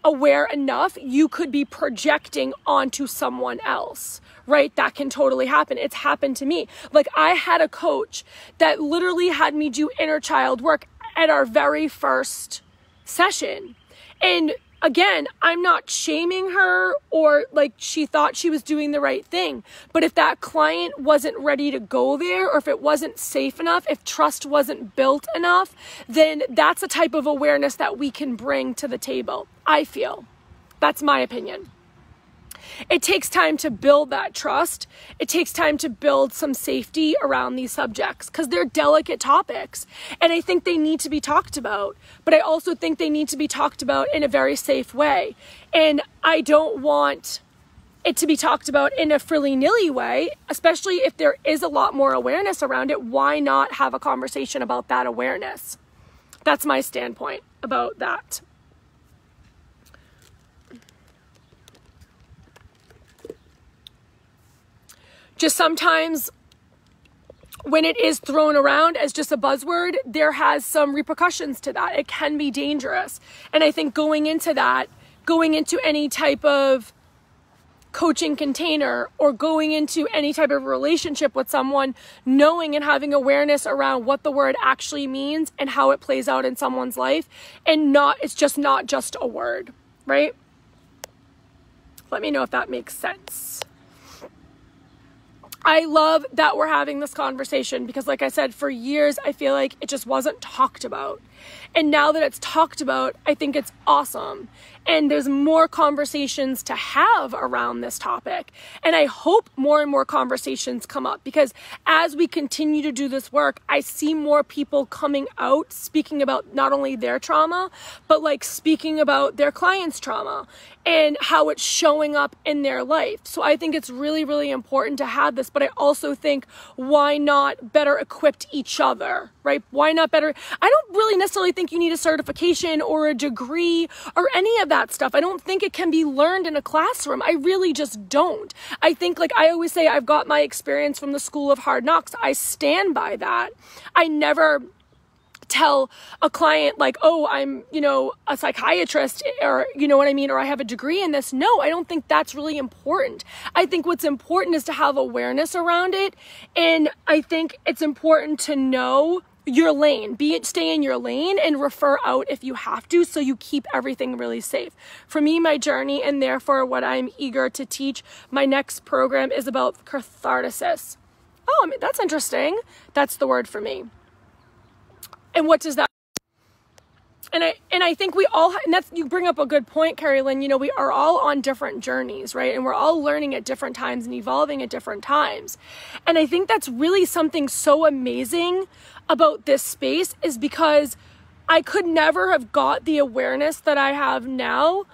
aware enough, you could be projecting onto someone else, right? That can totally happen. It's happened to me. Like, I had a coach that literally had me do inner child work at our very first session. And again, I'm not shaming her or like she thought she was doing the right thing. But if that client wasn't ready to go there, or if it wasn't safe enough, if trust wasn't built enough, then that's a type of awareness that we can bring to the table. I feel. That's my opinion. It takes time to build that trust. It takes time to build some safety around these subjects because they're delicate topics. And I think they need to be talked about. But I also think they need to be talked about in a very safe way. And I don't want it to be talked about in a frilly-nilly way, especially if there is a lot more awareness around it. Why not have a conversation about that awareness? That's my standpoint about that. Just sometimes when it is thrown around as just a buzzword, there has some repercussions to that. It can be dangerous. And I think going into any type of coaching container or going into any type of relationship with someone, knowing and having awareness around what the word actually means and how it plays out in someone's life, and it's just not just a word, right? Let me know if that makes sense. I love that we're having this conversation because, like I said, for years, I feel like it just wasn't talked about. And now that it's talked about, I think it's awesome. And there's more conversations to have around this topic. And I hope more and more conversations come up, because as we continue to do this work, I see more people coming out speaking about not only their trauma, but like speaking about their clients' trauma and how it's showing up in their life. So I think it's really, really important to have this, but I also think, why not better equip each other, right? Why not better? I don't really necessarily think you need a certification or a degree or any of that stuff. I don't think it can be learned in a classroom. I really just don't. I think, like I always say, I've got my experience from the School of Hard Knocks. I stand by that. I never tell a client like, oh, I'm, a psychiatrist, or you know what I mean? Or I have a degree in this. No, I don't think that's really important. I think what's important is to have awareness around it. And I think it's important to know your lane, stay in your lane and refer out if you have to, so you keep everything really safe. For me, my journey, and therefore what I'm eager to teach, my next program is about catharsis. Oh, I mean, that's interesting. That's the word for me. And what does that? And I think we all, and that's, you bring up a good point, Carrie Lynn, we are all on different journeys, right? And we're all learning at different times and evolving at different times. And I think that's really something so amazing about this space, is because I could never have got the awareness that I have now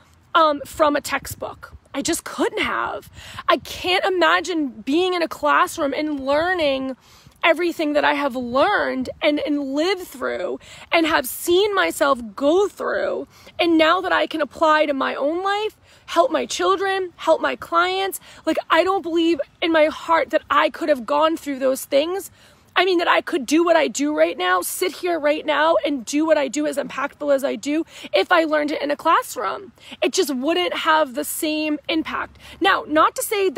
from a textbook. I just couldn't have. I can't imagine being in a classroom and learning everything that I have learned and lived through and have seen myself go through. And now that I can apply to my own life, help my children, help my clients, like I don't believe in my heart that I could have gone through those things. I mean, that I could do what I do right now, sit here right now and do what I do as impactful as I do if I learned it in a classroom. It just wouldn't have the same impact. Now, not to say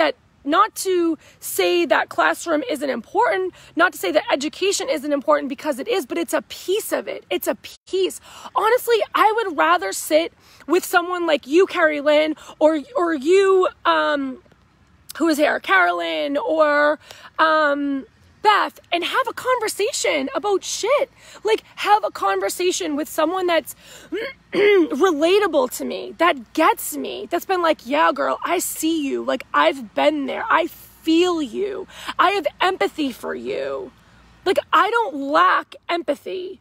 that classroom isn't important, not to say that education isn't important, because it is, but it's a piece of it. It's a piece. Honestly, I would rather sit with someone like you, Carrie Lynn, or you, who is here, Carolyn, or, Beth, and have a conversation about shit. Like, have a conversation with someone that's relatable to me, that gets me, that's been like, yeah, girl, I see you. Like, I've been there. I feel you. I have empathy for you. Like, I don't lack empathy.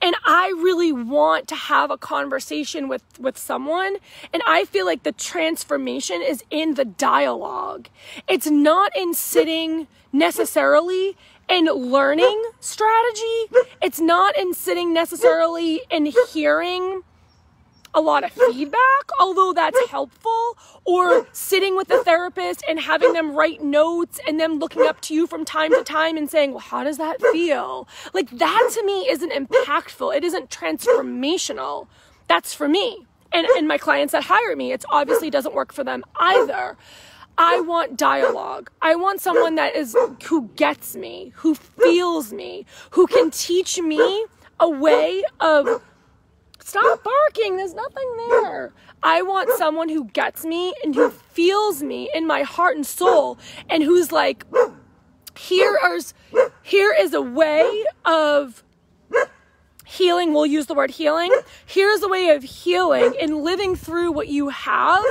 And I really want to have a conversation with someone. And I feel like the transformation is in the dialogue. It's not in sitting necessarily and learning strategy. It's not in sitting necessarily and hearing a lot of feedback, although that's helpful, or sitting with a therapist and having them write notes and them looking up to you from time to time and saying, well, how does that feel? Like, that to me isn't impactful. It isn't transformational. That's for me. And my clients that hire me, it obviously doesn't work for them either. I want dialogue. I want someone who gets me, who feels me, who can teach me a way of, stop barking, there's nothing there. I want someone who gets me and who feels me in my heart and soul, and who's like, here is a way of healing. We'll use the word healing. Here's a way of healing and living through what you have,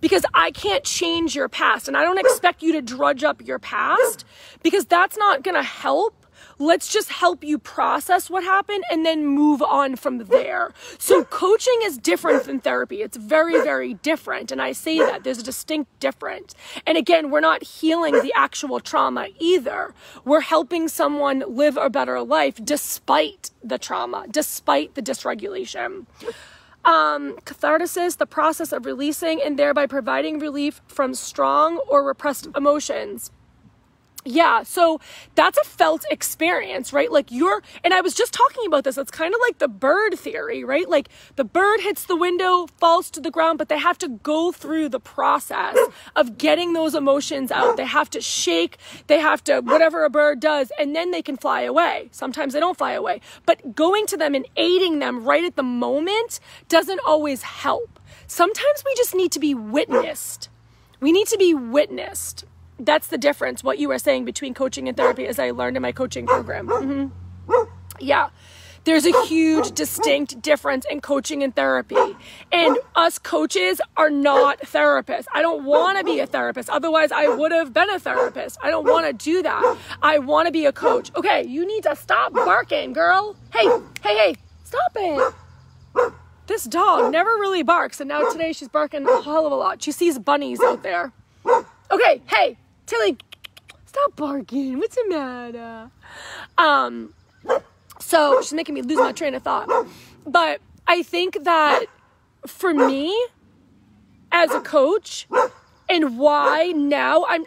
because I can't change your past, and I don't expect you to drudge up your past, because that's not going to help. Let's just help you process what happened and then move on from there. So coaching is different than therapy. It's very, very different. And I say that there's a distinct difference. And again, we're not healing the actual trauma either. We're helping someone live a better life despite the trauma, despite the dysregulation. Catharsis, the process of releasing and thereby providing relief from strong or repressed emotions. Yeah, so that's a felt experience, right? Like and I was just talking about this, it's kind of like the bird theory, right? Like the bird hits the window, falls to the ground, but they have to go through the process of getting those emotions out. They have to shake, they have to, whatever a bird does, and then they can fly away. Sometimes they don't fly away, but going to them and aiding them right at the moment doesn't always help. Sometimes we just need to be witnessed. We need to be witnessed. That's the difference, what you were saying between coaching and therapy, as I learned in my coaching program. Mm-hmm. Yeah, there's a huge distinct difference in coaching and therapy. And us coaches are not therapists. I don't want to be a therapist. Otherwise, I would have been a therapist. I don't want to do that. I want to be a coach. Okay, you need to stop barking, girl. Hey, stop it. This dog never really barks, and now today she's barking a hell of a lot. She sees bunnies out there. Okay, hey. Tilly, stop barking. What's the matter? So she's making me lose my train of thought. But I think that for me, as a coach, and why now I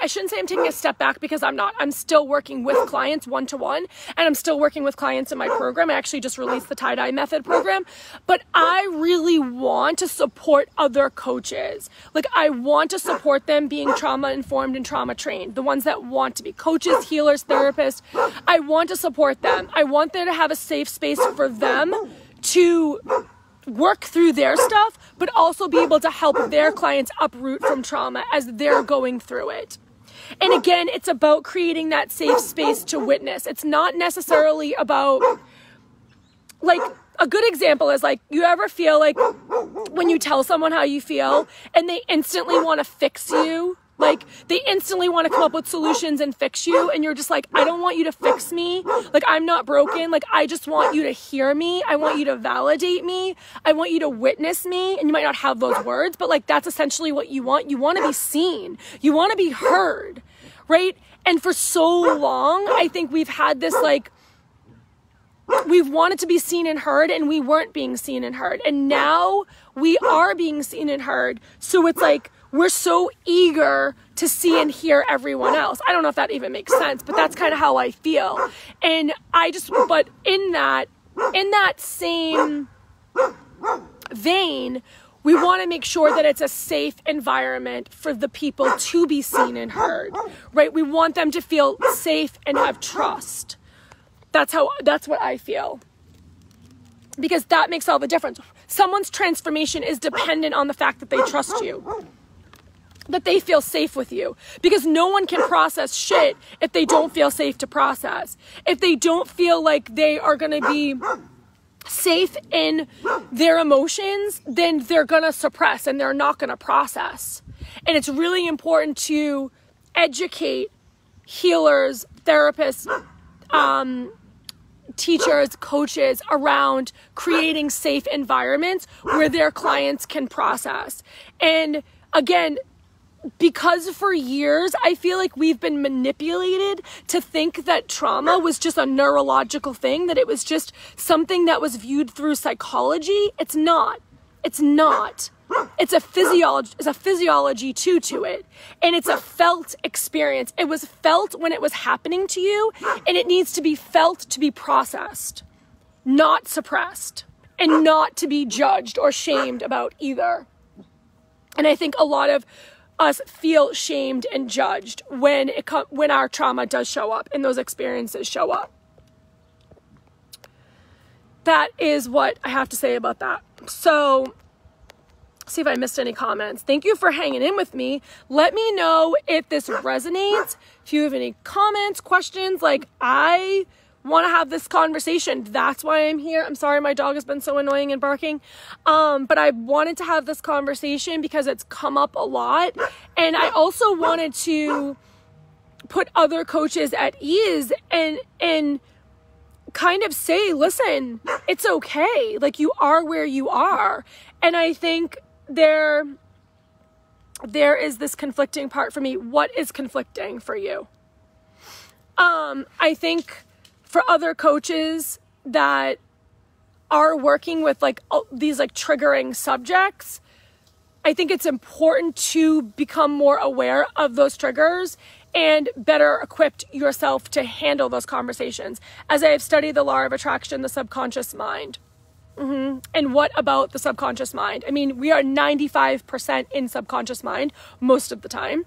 shouldn't say I'm taking a step back, because I'm not. I'm still working with clients one-to-one, and I'm still working with clients in my program. I actually just released the tie-dye method program, but I really want to support other coaches. Like, I want to support them being trauma-informed and trauma-trained, the ones that want to be coaches, healers, therapists. I want to support them. I want there to have a safe space for them to work through their stuff, but also be able to help their clients uproot from trauma as they're going through it. And again, it's about creating that safe space to witness. It's not necessarily about, like, a good example is, like, you ever feel like when you tell someone how you feel and they instantly want to fix you? Like, they instantly want to come up with solutions and fix you, and you're just like, I don't want you to fix me. Like, I'm not broken. Like, I just want you to hear me. I want you to validate me. I want you to witness me. And you might not have those words, but, like, that's essentially what you want. You want to be seen. You want to be heard, right? And for so long, I think we've had this, like, we've wanted to be seen and heard, and we weren't being seen and heard. And now we are being seen and heard. So it's like, we're so eager to see and hear everyone else. I don't know if that even makes sense, but that's kind of how I feel. And but in that same vein, we want to make sure that it's a safe environment for the people to be seen and heard, right? We want them to feel safe and have trust. That's what I feel. Because that makes all the difference. Someone's transformation is dependent on the fact that they trust you, that they feel safe with you. Because no one can process shit if they don't feel safe to process. If they don't feel like they are going to be safe in their emotions, then they're going to suppress and they're not going to process. And it's really important to educate healers, therapists, teachers, coaches around creating safe environments where their clients can process. And again, because for years, I feel like we've been manipulated to think that trauma was just a neurological thing, that it was just something that was viewed through psychology. It's not. It's not. It's a physiology too to it. And it's a felt experience. It was felt when it was happening to you, and it needs to be felt to be processed, not suppressed, and not to be judged or shamed about either. And I think a lot of us feel shamed and judged when our trauma does show up and those experiences show up. That is what I have to say about that. So, see if I missed any comments. Thank you for hanging in with me. Let me know if this resonates. If you have any comments, questions, like, I want to have this conversation. That's why I'm here. I'm sorry my dog has been so annoying and barking. But I wanted to have this conversation because it's come up a lot. And I also wanted to put other coaches at ease and kind of say, listen, it's okay. Like, you are where you are. And I think there is this conflicting part for me. What is conflicting for you? I think for other coaches that are working with like these like triggering subjects, I think it's important to become more aware of those triggers and better equipped yourself to handle those conversations. As I have studied the law of attraction, the subconscious mind. And what about the subconscious mind? I mean, we are 95% in subconscious mind most of the time.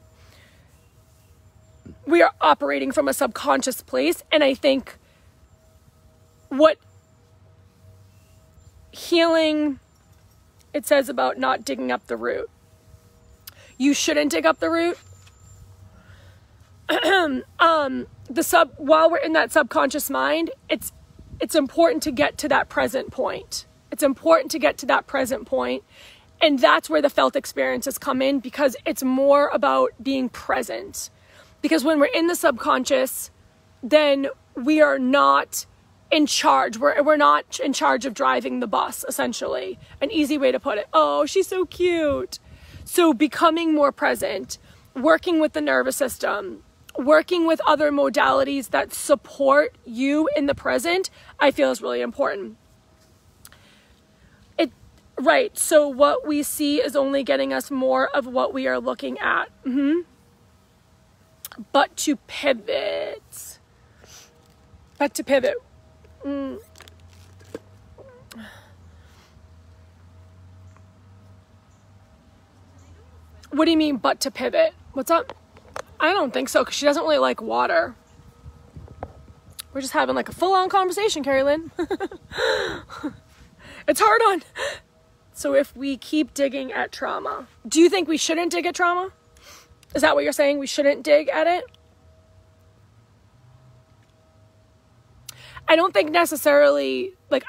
We are operating from a subconscious place. And I think what healing, it says about not digging up the root. You shouldn't dig up the root. While we're in that subconscious mind, it's important to get to that present point. It's important to get to that present point. And that's where the felt experiences come in, because it's more about being present. Because when we're in the subconscious, then we are not in charge. We're not in charge of driving the bus, essentially. An easy way to put it. Oh, she's so cute. So becoming more present, working with the nervous system, working with other modalities that support you in the present, I feel is really important. Right, so what we see is only getting us more of what we are looking at. But to pivot. What do you mean, but to pivot? What's up? I don't think so, because she doesn't really like water. We're just having like a full-on conversation, Carrie Lynn. It's hard on. So if we keep digging at trauma, do you think we shouldn't dig at trauma? Is that what you're saying? We shouldn't dig at it? I don't think necessarily, like,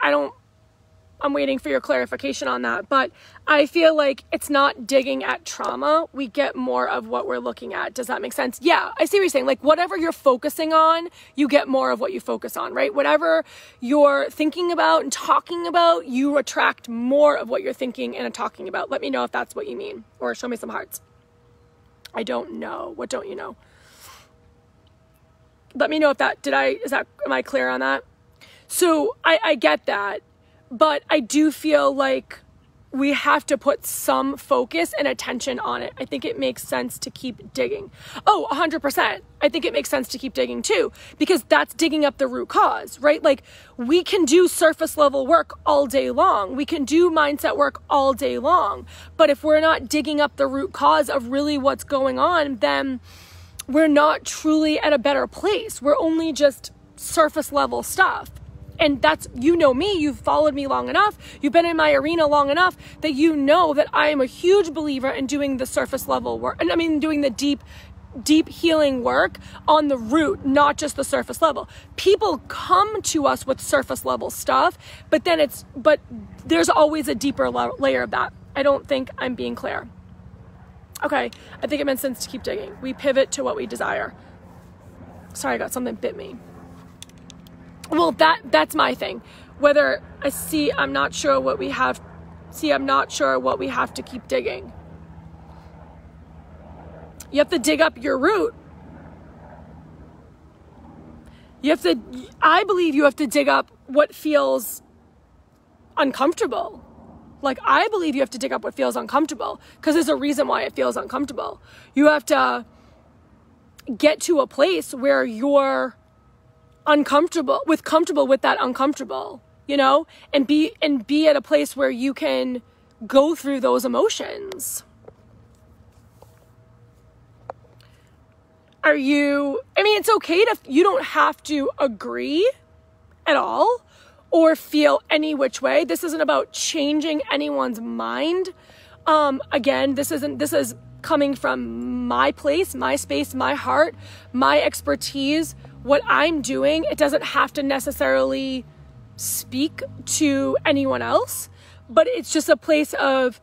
I'm waiting for your clarification on that, but I feel like it's not digging at trauma. We get more of what we're looking at. Does that make sense? Yeah, I see what you're saying. Like, whatever you're focusing on, you get more of what you focus on, right? Whatever you're thinking about and talking about, you attract more of what you're thinking and talking about. Let me know if that's what you mean, or show me some hearts. I don't know. What don't you know? let me know if am I clear on that? So I get that, but I do feel like we have to put some focus and attention on it. I think it makes sense to keep digging. Oh, 100%. I think it makes sense to keep digging too, because that's digging up the root cause, right? Like, we can do surface level work all day long. We can do mindset work all day long. But if we're not digging up the root cause of really what's going on, then we're not truly at a better place. We're only just surface level stuff. And that's, you know me, you've followed me long enough, you've been in my arena long enough that you know that I am a huge believer in doing the surface level work. And I mean, doing the deep healing work on the root, not just the surface level. People come to us with surface level stuff, but there's always a deeper layer of that. I don't think I'm being clear. Okay, I think it makes sense to keep digging. We pivot to what we desire. Sorry, I got something bit me. Well, that's my thing. Whether I'm not sure what we have to keep digging. You have to dig up your root. I believe you have to dig up what feels uncomfortable. Like, I believe you have to dig up what feels uncomfortable, because there's a reason why it feels uncomfortable. You have to get to a place where you're comfortable with that uncomfortable, you know, and be at a place where you can go through those emotions. It's okay you don't have to agree at all or feel any which way. This isn't about changing anyone's mind. Again, this is coming from my place, my space, my heart, my expertise, what I'm doing. It doesn't have to necessarily speak to anyone else, but it's just a place of,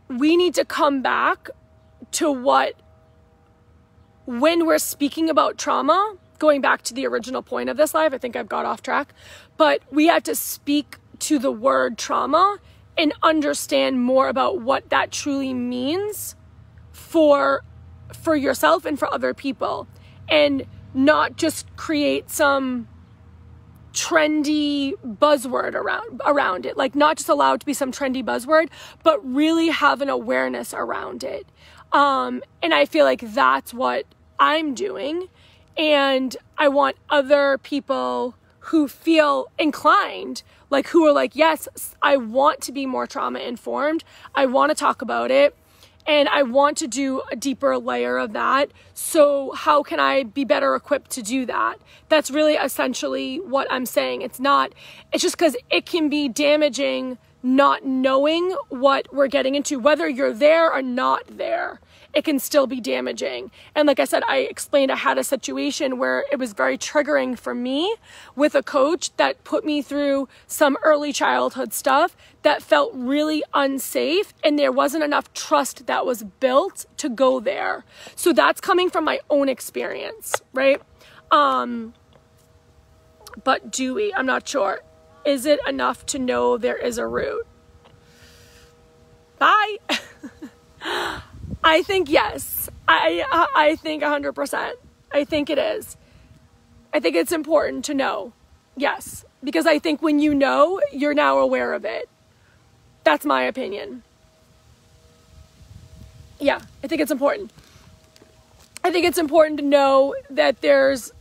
we need to come back to when we're speaking about trauma, going back to the original point of this live, I think I've got off track, but we have to speak to the word trauma and understand more about what that truly means for yourself and for other people, and not just create some trendy buzzword around it. Like, not just allow it to be some trendy buzzword, but really have an awareness around it. And I feel like that's what I'm doing. And I want other people who feel inclined, like, who are like, yes, I want to be more trauma informed. I want to talk about it. And I want to do a deeper layer of that. So how can I be better equipped to do that? That's really essentially what I'm saying. It's just because it can be damaging not knowing what we're getting into, whether you're there or not there. It can still be damaging. And like I said, I explained I had a situation where it was very triggering for me with a coach that put me through some early childhood stuff that felt really unsafe, and there wasn't enough trust that was built to go there. So that's coming from my own experience, right? But I'm not sure. Is it enough to know there is a root? Bye. I think yes. I think 100%. I think it is. I think it's important to know. Yes. Because I think when you know, you're now aware of it. That's my opinion. Yeah, I think it's important. I think it's important to know that there's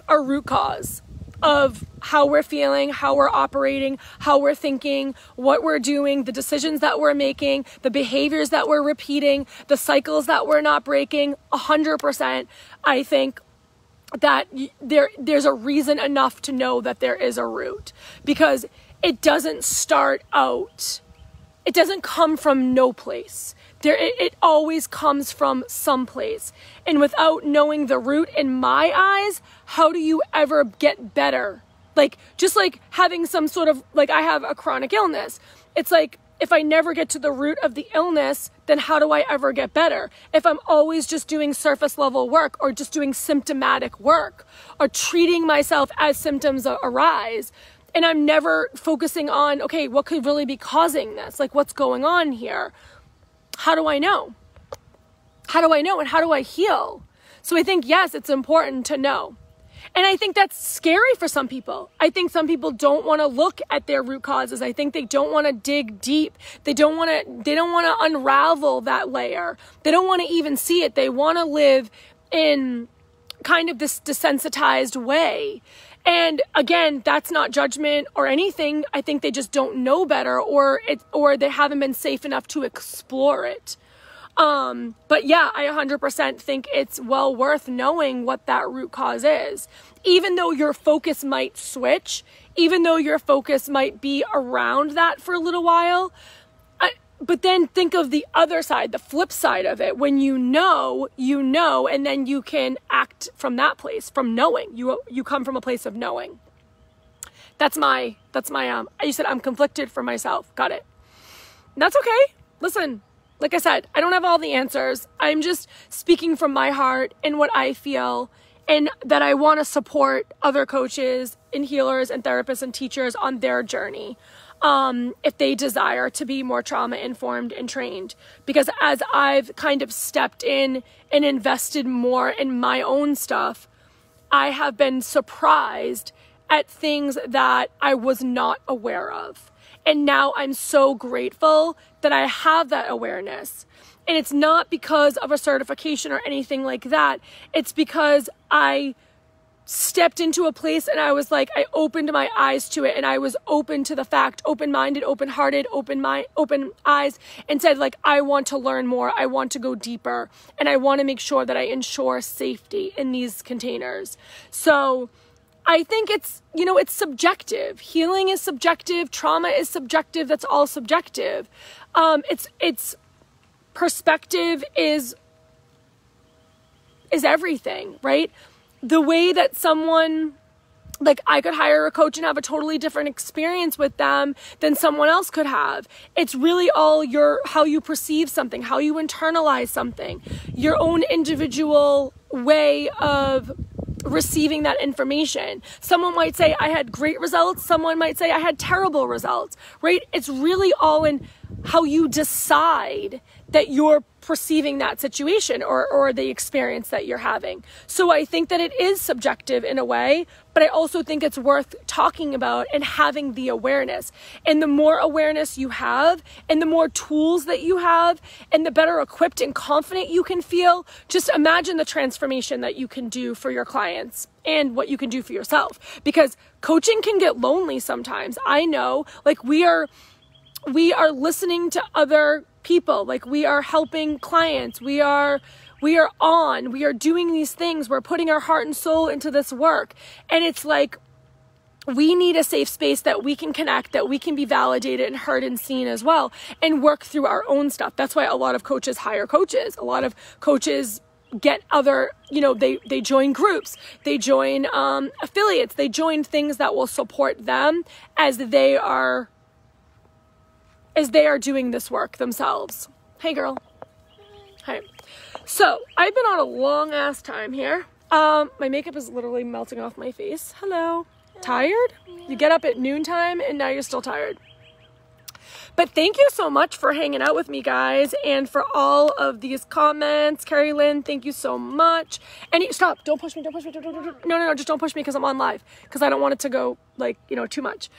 a root cause of how we're feeling, how we're operating, how we're thinking, what we're doing, the decisions that we're making, the behaviors that we're repeating, the cycles that we're not breaking. 100%, I think that there's a reason enough to know that there is a root, because it doesn't come from no place. It always comes from someplace. And without knowing the root, in my eyes, how do you ever get better? Like, just like having some sort of, like, I have a chronic illness. It's like, if I never get to the root of the illness, then how do I ever get better? If I'm always just doing surface level work, or just doing symptomatic work, or treating myself as symptoms arise, and I'm never focusing on, okay, what could really be causing this? Like, what's going on here? How do I know? How do I know, and how do I heal? So I think, yes, it's important to know. And I think that's scary for some people. I think some people don't want to look at their root causes. I think they don't want to dig deep. They don't want to unravel that layer. They don't want to even see it. They want to live in kind of this desensitized way. And again, that's not judgment or anything. I think they just don't know better, or they haven't been safe enough to explore it. But yeah, I 100% think it's well worth knowing what that root cause is. Even though your focus might switch, even though your focus might be around that for a little while, but then think of the other side, the flip side of it. When you know, and then you can act from that place, from knowing. You come from a place of knowing. That's my, you said I'm conflicted for myself. Got it. That's okay. Listen, like I said, I don't have all the answers. I'm just speaking from my heart and what I feel, and that I want to support other coaches and healers and therapists and teachers on their journey. If they desire to be more trauma informed and trained, because as I've kind of stepped in and invested more in my own stuff, I have been surprised at things that I was not aware of. And now I'm so grateful that I have that awareness. And it's not because of a certification or anything like that. It's because I stepped into a place and I was like, I opened my eyes to it, and I was open to the fact, open-minded, open-hearted, open eyes, and said, like, I want to learn more. I want to go deeper, and I want to make sure that I ensure safety in these containers. So I think it's subjective. Healing is subjective. Trauma is subjective. That's all subjective. It's perspective is everything, right? The way that someone, like, I could hire a coach and have a totally different experience with them than someone else could have. It's really all how you perceive something, how you internalize something, your own individual way of receiving that information. Someone might say I had great results. Someone might say I had terrible results, right? It's really all in how you decide that you're perceiving that situation or the experience that you're having. So I think that it is subjective in a way, but I also think it's worth talking about and having the awareness. And the more awareness you have, and the more tools that you have, and the better equipped and confident you can feel, just imagine the transformation that you can do for your clients and what you can do for yourself. Because coaching can get lonely sometimes. I know, like, we are listening to other people, like, we are helping clients, we are doing these things, we're putting our heart and soul into this work, and it's like we need a safe space that we can connect, that we can be validated and heard and seen as well, and work through our own stuff. That's why a lot of coaches hire coaches. A lot of coaches get other, they join groups, they join affiliates, they join things that will support them as they are doing this work themselves. Hey, girl. Hi. So I've been on a long ass time here. My makeup is literally melting off my face. Hello. Tired? You get up at noontime and now you're still tired. But thank you so much for hanging out with me, guys, and for all of these comments. Carrie Lynn, thank you so much. And stop, don't push me, don't push me. No, just don't push me because I'm on live, because I don't want it to go, too much.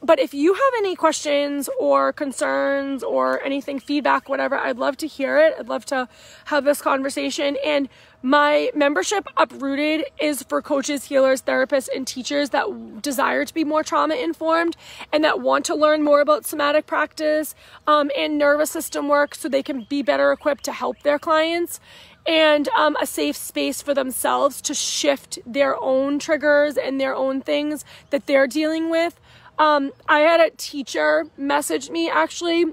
But if you have any questions or concerns or anything, feedback, whatever, I'd love to hear it. I'd love to have this conversation. And my membership, Uprooted, is for coaches, healers, therapists, and teachers that desire to be more trauma informed and that want to learn more about somatic practice and nervous system work so they can be better equipped to help their clients, and a safe space for themselves to shift their own triggers and their own things that they're dealing with. I had a teacher message me, actually.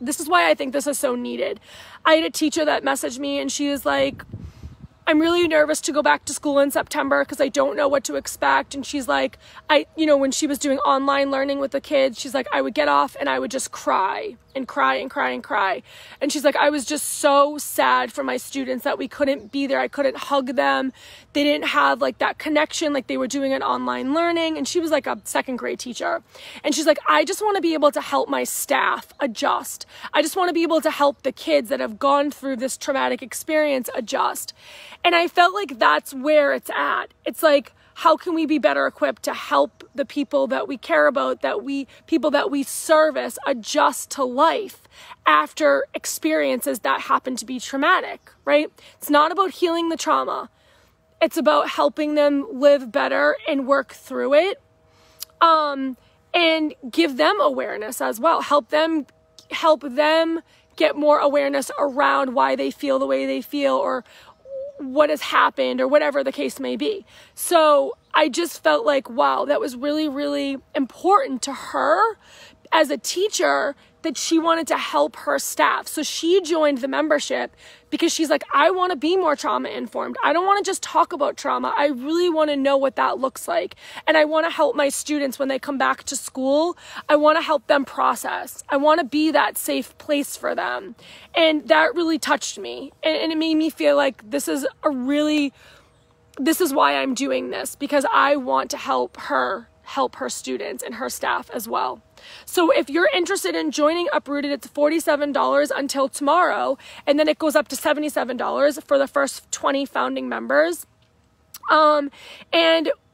This is why I think this is so needed. I had a teacher that messaged me, and she was like, I'm really nervous to go back to school in September because I don't know what to expect. And she's like, when she was doing online learning with the kids, she's like, I would get off and I would just cry. and cry and cry and cry. And she's like, I was just so sad for my students that we couldn't be there. I couldn't hug them. They didn't have like that connection, like they were doing an online learning. And she was like a second grade teacher. And she's like, I just want to be able to help my staff adjust. I just want to be able to help the kids that have gone through this traumatic experience adjust. And I felt like that's where it's at. It's like, how can we be better equipped to help the people that we care about, people that we service adjust to life after experiences that happen to be traumatic, right? It's not about healing the trauma. It's about helping them live better and work through it, and give them awareness as well. Help them get more awareness around why they feel the way they feel, or what has happened, or whatever the case may be. So I just felt like, wow, that was really, really important to her as a teacher, that she wanted to help her staff. So she joined the membership because she's like, I want to be more trauma informed. I don't want to just talk about trauma. I really want to know what that looks like. And I want to help my students when they come back to school. I want to help them process. I want to be that safe place for them. And that really touched me. And it made me feel like this is why I'm doing this, because I want to help her students and her staff as well. So if you're interested in joining Uprooted, it's $47 until tomorrow, and then it goes up to $77 for the first 20 founding members. And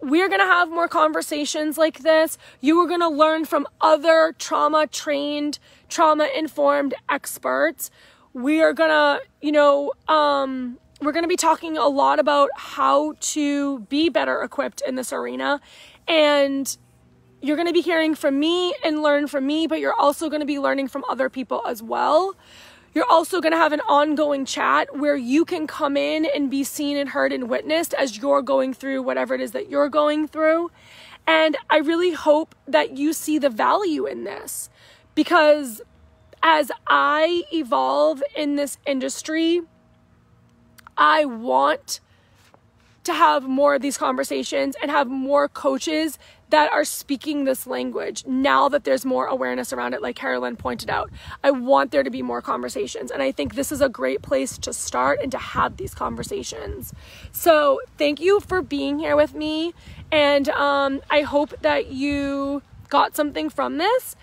we're going to have more conversations like this. You are going to learn from other trauma-trained, trauma-informed experts. We are going to, we're going to be talking a lot about how to be better equipped in this arena. And you're going to be hearing from me and learn from me, but you're also going to be learning from other people as well. You're also going to have an ongoing chat where you can come in and be seen and heard and witnessed as you're going through whatever it is that you're going through. And I really hope that you see the value in this, because as I evolve in this industry, I want to have more of these conversations and have more coaches that are speaking this language now that there's more awareness around it, like Carolyn pointed out. I want there to be more conversations, and I think this is a great place to start and to have these conversations. So thank you for being here with me, and I hope that you got something from this,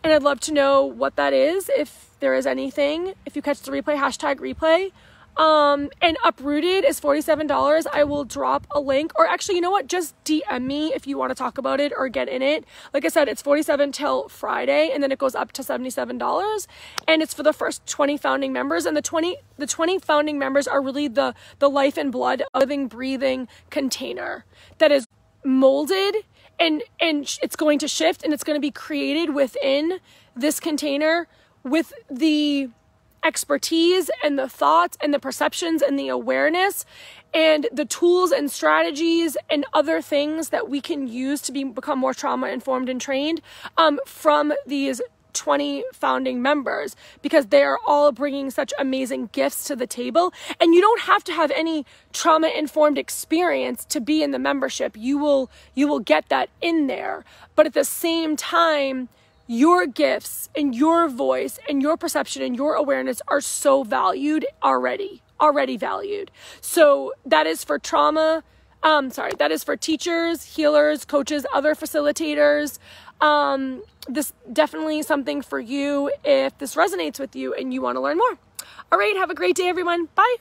and I'd love to know what that is, if there is anything. If you catch the replay, #replay. And Uprooted is $47. I will drop a link, or actually, you know what? Just DM me if you want to talk about it or get in it. Like I said, it's $47 till Friday, and then it goes up to $77. And it's for the first 20 founding members. And the 20 founding members are really the life and blood, living, breathing container that is molded, and it's going to shift, and it's going to be created within this container with the expertise and the thoughts and the perceptions and the awareness and the tools and strategies and other things that we can use to become more trauma informed and trained from these 20 founding members, because they are all bringing such amazing gifts to the table. And you don't have to have any trauma informed experience to be in the membership. You will get that in there, but at the same time, your gifts and your voice and your perception and your awareness are so valued already valued. So that is for that is for teachers, healers, coaches, other facilitators. This definitely something for you if this resonates with you and you want to learn more. All right, have a great day, everyone. Bye.